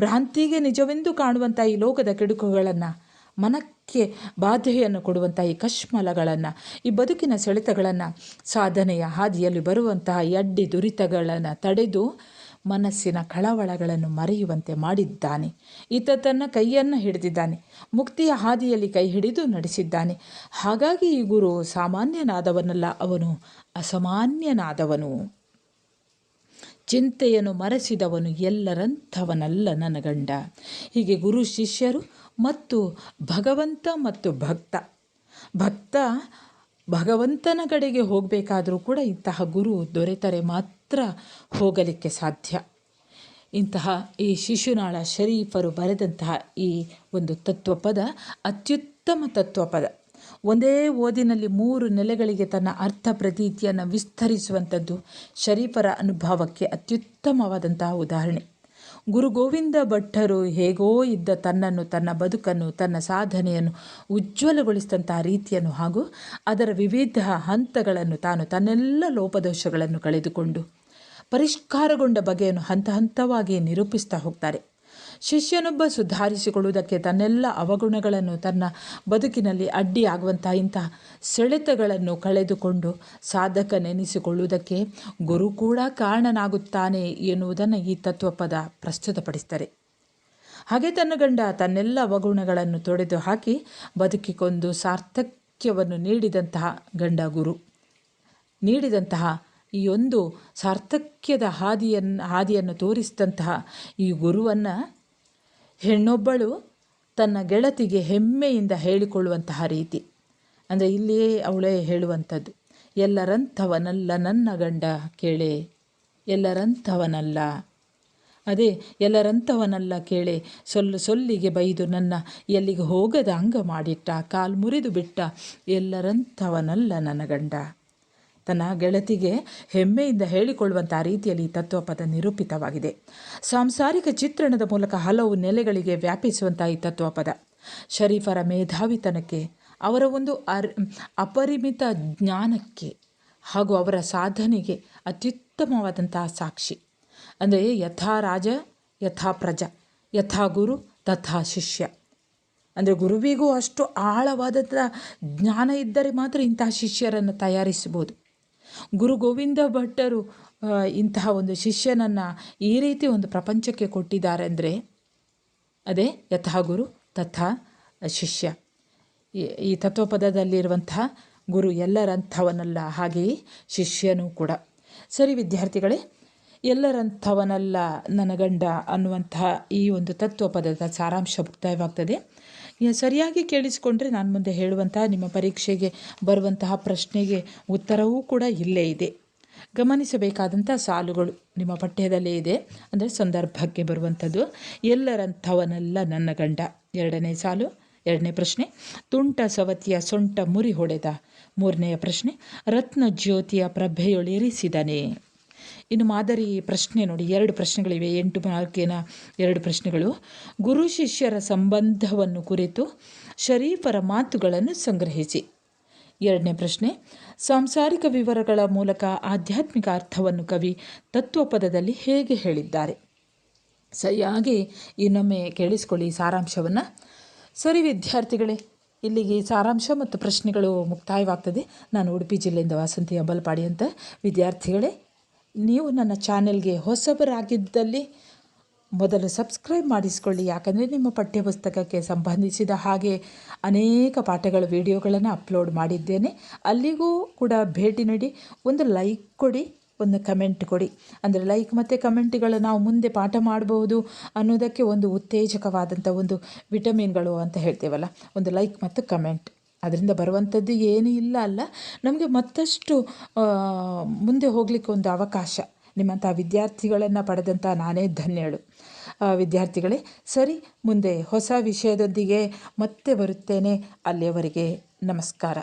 ಭ್ರಾಂತಿಗೆ ನಿಜವೆಂದು ಕಾಣುವಂಥ ಈ ಲೋಕದ ಕಿಡುಕುಗಳನ್ನು, ಮನಕ್ಕೆ ಬಾಧೆಯನ್ನು ಕೊಡುವಂಥ ಈ ಕಶ್ಮಲಗಳನ್ನು, ಈ ಬದುಕಿನ ಸೆಳೆತಗಳನ್ನು, ಸಾಧನೆಯ ಹಾದಿಯಲ್ಲಿ ಬರುವಂತಹ ಅಡ್ಡಿ ದುರಿತಗಳನ್ನು ತಡೆದು ಮನಸ್ಸಿನ ಕಳವಳಗಳನ್ನು ಮರೆಯುವಂತೆ ಮಾಡಿದ್ದಾನೆ. ಈತ ತನ್ನ ಕೈಯನ್ನು ಹಿಡಿದಿದ್ದಾನೆ, ಮುಕ್ತಿಯ ಹಾದಿಯಲ್ಲಿ ಕೈ ಹಿಡಿದು ನಡೆಸಿದ್ದಾನೆ. ಹಾಗಾಗಿ ಈ ಗುರು ಸಾಮಾನ್ಯನಾದವನಲ್ಲ, ಅವನು ಅಸಾಮಾನ್ಯನಾದವನು. ಚಿಂತೆಯನ್ನು ಮರೆಸಿದವನು ಎಲ್ಲರಂಥವನಲ್ಲ ನನ್ನ ಗಂಡ. ಹೀಗೆ ಗುರು ಶಿಷ್ಯರು ಮತ್ತು ಭಗವಂತ ಮತ್ತು ಭಕ್ತ ಭಗವಂತನ ಕಡೆಗೆ ಹೋಗಬೇಕಾದರೂ ಕೂಡ ಇಂತಹ ಗುರು ದೊರೆತರೆ ಮಾತ್ರ ಹೋಗಲಿಕ್ಕೆ ಸಾಧ್ಯ. ಇಂತಹ ಈ ಶಿಶುನಾಳ ಶರೀಫರು ಬರೆದಂತಹ ಈ ಒಂದು ತತ್ವಪದ ಅತ್ಯುತ್ತಮ ತತ್ವಪದ. ಒಂದೇ ಓದಿನಲ್ಲಿ 3 ನೆಲೆಗಳಿಗೆ ತನ್ನ ಅರ್ಥ ಪ್ರತೀತಿಯನ್ನು ವಿಸ್ತರಿಸುವಂಥದ್ದು ಶರೀಫರ ಅನುಭವಕ್ಕೆ ಅತ್ಯುತ್ತಮವಾದಂತಹ ಉದಾಹರಣೆ. ಗುರು ಗೋವಿಂದ ಭಟ್ಟರು ಹೇಗೋ ಇದ್ದ ತನ್ನನ್ನು, ತನ್ನ ಬದುಕನ್ನು, ತನ್ನ ಸಾಧನೆಯನ್ನು ಉಜ್ವಲಗೊಳಿಸಿದಂತಹ ರೀತಿಯನ್ನು ಹಾಗೂ ಅದರ ವಿವಿಧ ಹಂತಗಳನ್ನು ತಾನು ತನ್ನೆಲ್ಲ ಲೋಪದೋಷಗಳನ್ನು ಕಳೆದುಕೊಂಡು ಪರಿಷ್ಕಾರಗೊಂಡ ಬಗೆಯನ್ನು ಹಂತ ಹಂತವಾಗಿ ನಿರೂಪಿಸ್ತಾ ಹೋಗ್ತಾರೆ. ಶಿಷ್ಯನೊಬ್ಬ ಸುಧಾರಿಸಿಕೊಳ್ಳುವುದಕ್ಕೆ ತನ್ನೆಲ್ಲ ಅವಗುಣಗಳನ್ನು, ತನ್ನ ಬದುಕಿನಲ್ಲಿ ಅಡ್ಡಿಯಾಗುವಂತಹ ಇಂತಹ ಸೆಳೆತಗಳನ್ನು ಕಳೆದುಕೊಂಡು ಸಾಧಕನೆನಿಸಿಕೊಳ್ಳುವುದಕ್ಕೆ ಗುರು ಕೂಡ ಕಾರಣನಾಗುತ್ತಾನೆ ಎನ್ನುವುದನ್ನು ಈ ತತ್ವಪದ ಪ್ರಸ್ತುತಪಡಿಸ್ತಾರೆ. ಹಾಗೆ ತನ್ನ ಗಂಡ ತನ್ನೆಲ್ಲ ಅವಗುಣಗಳನ್ನು ತೊಡೆದು ಹಾಕಿ ಬದುಕಿಗೊಂದು ಸಾರ್ಥಕ್ಯವನ್ನು ನೀಡಿದಂತಹ ಗಂಡ ಗುರು ನೀಡಿದಂತಹ ಈ ಒಂದು ಸಾರ್ಥಕ್ಯದ ಹಾದಿಯನ್ನು ತೋರಿಸಿದಂತಹ ಈ ಗುರುವನ್ನು ಹೆಣ್ಣೊಬ್ಬಳು ತನ್ನ ಗೆಳತಿಗೆ ಹೆಮ್ಮೆಯಿಂದ ಹೇಳಿಕೊಳ್ಳುವಂತಹ ರೀತಿ. ಅಂದರೆ ಇಲ್ಲಿಯೇ ಅವಳೇ ಹೇಳುವಂಥದ್ದು, ಎಲ್ಲರಂಥವನಲ್ಲ ನನ್ನ ಗಂಡ ಕೇಳೆ, ಎಲ್ಲರಂಥವನಲ್ಲ. ಅದೇ ಎಲ್ಲರಂಥವನಲ್ಲ ಕೇಳೆ, ಸೊಲ್ಲಿಗೆ ಬೈದು ನನ್ನ ಎಲ್ಲಿಗೆ ಹೋಗದ ಅಂಗ ಮಾಡಿಟ್ಟ, ಕಾಲು ಮುರಿದು ಬಿಟ್ಟ, ಎಲ್ಲರಂಥವನಲ್ಲ ನನ್ನ ಗಂಡ. ತನ್ನ ಗೆಳತಿಗೆ ಹೆಮ್ಮೆಯಿಂದ ಹೇಳಿಕೊಳ್ಳುವಂಥ ರೀತಿಯಲ್ಲಿ ತತ್ವಪದ ನಿರೂಪಿತವಾಗಿದೆ. ಸಾಂಸಾರಿಕ ಚಿತ್ರಣದ ಮೂಲಕ ಹಲವು ನೆಲೆಗಳಿಗೆ ವ್ಯಾಪಿಸುವಂಥ ಈ ತತ್ವಪದ ಶರೀಫರ ಮೇಧಾವಿತನಕ್ಕೆ, ಅವರ ಒಂದು ಅಪರಿಮಿತ ಜ್ಞಾನಕ್ಕೆ ಹಾಗೂ ಅವರ ಸಾಧನೆಗೆ ಅತ್ಯುತ್ತಮವಾದಂತಹ ಸಾಕ್ಷಿ. ಅಂದರೆ ಯಥಾ ರಾಜ ಯಥಾ ಪ್ರಜಾ, ಯಥಾ ಗುರು ತಥಾ ಶಿಷ್ಯ. ಅಂದರೆ ಗುರುವಿಗೂ ಅಷ್ಟು ಆಳವಾದಂಥ ಜ್ಞಾನ ಇದ್ದರೆ ಮಾತ್ರ ಇಂತಹ ಶಿಷ್ಯರನ್ನು ತಯಾರಿಸಬಹುದು. ಗುರು ಗೋವಿಂದ ಭಟ್ಟರು ಇಂತಹ ಒಂದು ಶಿಷ್ಯನನ್ನು ಈ ರೀತಿ ಒಂದು ಪ್ರಪಂಚಕ್ಕೆ ಕೊಟ್ಟಿದ್ದಾರೆ ಅಂದರೆ ಅದೇ ಯಥಾ ಗುರು ತಥಾ ಶಿಷ್ಯ. ಈ ತತ್ವಪದದಲ್ಲಿರುವಂತಹ ಗುರು ಎಲ್ಲರಂಥವನಲ್ಲ, ಹಾಗೆಯೇ ಶಿಷ್ಯನೂ ಕೂಡ. ಸರಿ ವಿದ್ಯಾರ್ಥಿಗಳೇ, ಎಲ್ಲರಂಥವನಲ್ಲ ನನ್ನ ಗಂಡ ಅನ್ನುವಂತಹ ಈ ಒಂದು ತತ್ವಪದದ ಸಾರಾಂಶ ಮುಕ್ತಾಯವಾಗ್ತದೆ. ಸರಿಯಾಗಿ ಕೇಳಿಸಿಕೊಂಡ್ರೆ ನಾನು ಮುಂದೆ ಹೇಳುವಂತಹ ನಿಮ್ಮ ಪರೀಕ್ಷೆಗೆ ಬರುವಂತಹ ಪ್ರಶ್ನೆಗೆ ಉತ್ತರವೂ ಕೂಡ ಇಲ್ಲೇ ಇದೆ. ಗಮನಿಸಬೇಕಾದಂಥ ಸಾಲುಗಳು ನಿಮ್ಮ ಪಠ್ಯದಲ್ಲೇ ಇದೆ. ಅಂದರೆ ಸಂದರ್ಭಕ್ಕೆ ಬರುವಂಥದ್ದು. ಎಲ್ಲರಂಥವನಲ್ಲ ನನ್ನ ಗಂಡ, ಎರಡನೇ ಸಾಲು, ಎರಡನೇ ಪ್ರಶ್ನೆ. ತುಂಟ ಸವತಿಯ ಸೊಂಟ ಮುರಿ ಹೊಡೆದ, ಮೂರನೆಯ ಪ್ರಶ್ನೆ. ರತ್ನ ಜ್ಯೋತಿಯ ಪ್ರಭೆಯೊಳಿರಿಸಿದನೇ. ಇನ್ನು ಮಾದರಿ ಪ್ರಶ್ನೆ ನೋಡಿ, 2 ಪ್ರಶ್ನೆಗಳಿವೆ, 8 ಮಾರ್ಕಿನ 2 ಪ್ರಶ್ನೆಗಳು. ಗುರು ಶಿಷ್ಯರ ಸಂಬಂಧವನ್ನು ಕುರಿತು ಶರೀಫರ ಮಾತುಗಳನ್ನು ಸಂಗ್ರಹಿಸಿ. ಎರಡನೇ ಪ್ರಶ್ನೆ, ಸಾಂಸಾರಿಕ ವಿವರಗಳ ಮೂಲಕ ಆಧ್ಯಾತ್ಮಿಕ ಅರ್ಥವನ್ನು ಕವಿ ತತ್ವಪದದಲ್ಲಿ ಹೇಗೆ ಹೇಳಿದ್ದಾರೆ. ಸರಿಯಾಗಿ ಇನ್ನೊಮ್ಮೆ ಕೇಳಿಸ್ಕೊಳ್ಳಿ ಸಾರಾಂಶವನ್ನು. ಸರಿ ವಿದ್ಯಾರ್ಥಿಗಳೇ, ಇಲ್ಲಿಗೆ ಸಾರಾಂಶ ಮತ್ತು ಪ್ರಶ್ನೆಗಳು ಮುಕ್ತಾಯವಾಗ್ತದೆ. ನಾನು ಉಡುಪಿ ಜಿಲ್ಲೆಯಿಂದ ವಾಸಂತಿ ಅಂಬಲ್ಪಾಡಿ ಅಂತ. ವಿದ್ಯಾರ್ಥಿಗಳೇ, ನೀವು ನನ್ನ ಚಾನೆಲ್ಗೆ ಹೊಸಬರಾಗಿದ್ದಲ್ಲಿ ಮೊದಲು ಸಬ್ಸ್ಕ್ರೈಬ್ ಮಾಡಿಸ್ಕೊಳ್ಳಿ. ಯಾಕಂದರೆ ನಿಮ್ಮ ಪಠ್ಯಪುಸ್ತಕಕ್ಕೆ ಸಂಬಂಧಿಸಿದ ಹಾಗೆ ಅನೇಕ ಪಾಠಗಳ ವಿಡಿಯೋಗಳನ್ನು ಅಪ್ಲೋಡ್ ಮಾಡಿದ್ದೇನೆ. ಅಲ್ಲಿಗೂ ಕೂಡ ಭೇಟಿ ನೀಡಿ, ಒಂದು ಲೈಕ್ ಕೊಡಿ, ಒಂದು ಕಮೆಂಟ್ ಕೊಡಿ. ಅಂದರೆ ಲೈಕ್ ಮತ್ತು ಕಮೆಂಟ್ಗಳು ನಾವು ಮುಂದೆ ಪಾಠ ಮಾಡಬಹುದು ಅನ್ನೋದಕ್ಕೆ ಒಂದು ಉತ್ತೇಜಕವಾದಂಥ ಒಂದು ವಿಟಮಿನ್ಗಳು ಅಂತ ಹೇಳ್ತೇವಲ್ಲ, ಒಂದು ಲೈಕ್ ಮತ್ತು ಕಮೆಂಟ್. ಅದರಿಂದ ಬರುವಂಥದ್ದು ಏನೂ ಇಲ್ಲ ಅಲ್ಲ, ನಮಗೆ ಮತ್ತಷ್ಟು ಮುಂದೆ ಹೋಗಲಿಕ್ಕೆ ಒಂದು ಅವಕಾಶ. ನಿಮ್ಮಂಥ ವಿದ್ಯಾರ್ಥಿಗಳನ್ನು ಪಡೆದಂಥ ನಾನೇ ಧನ್ಯಳು. ವಿದ್ಯಾರ್ಥಿಗಳೇ, ಸರಿ, ಮುಂದೆ ಹೊಸ ವಿಷಯದೊಂದಿಗೆ ಮತ್ತೆ ಬರುತ್ತೇನೆ. ಅಲ್ಲಿಯವರೆಗೆ ನಮಸ್ಕಾರ.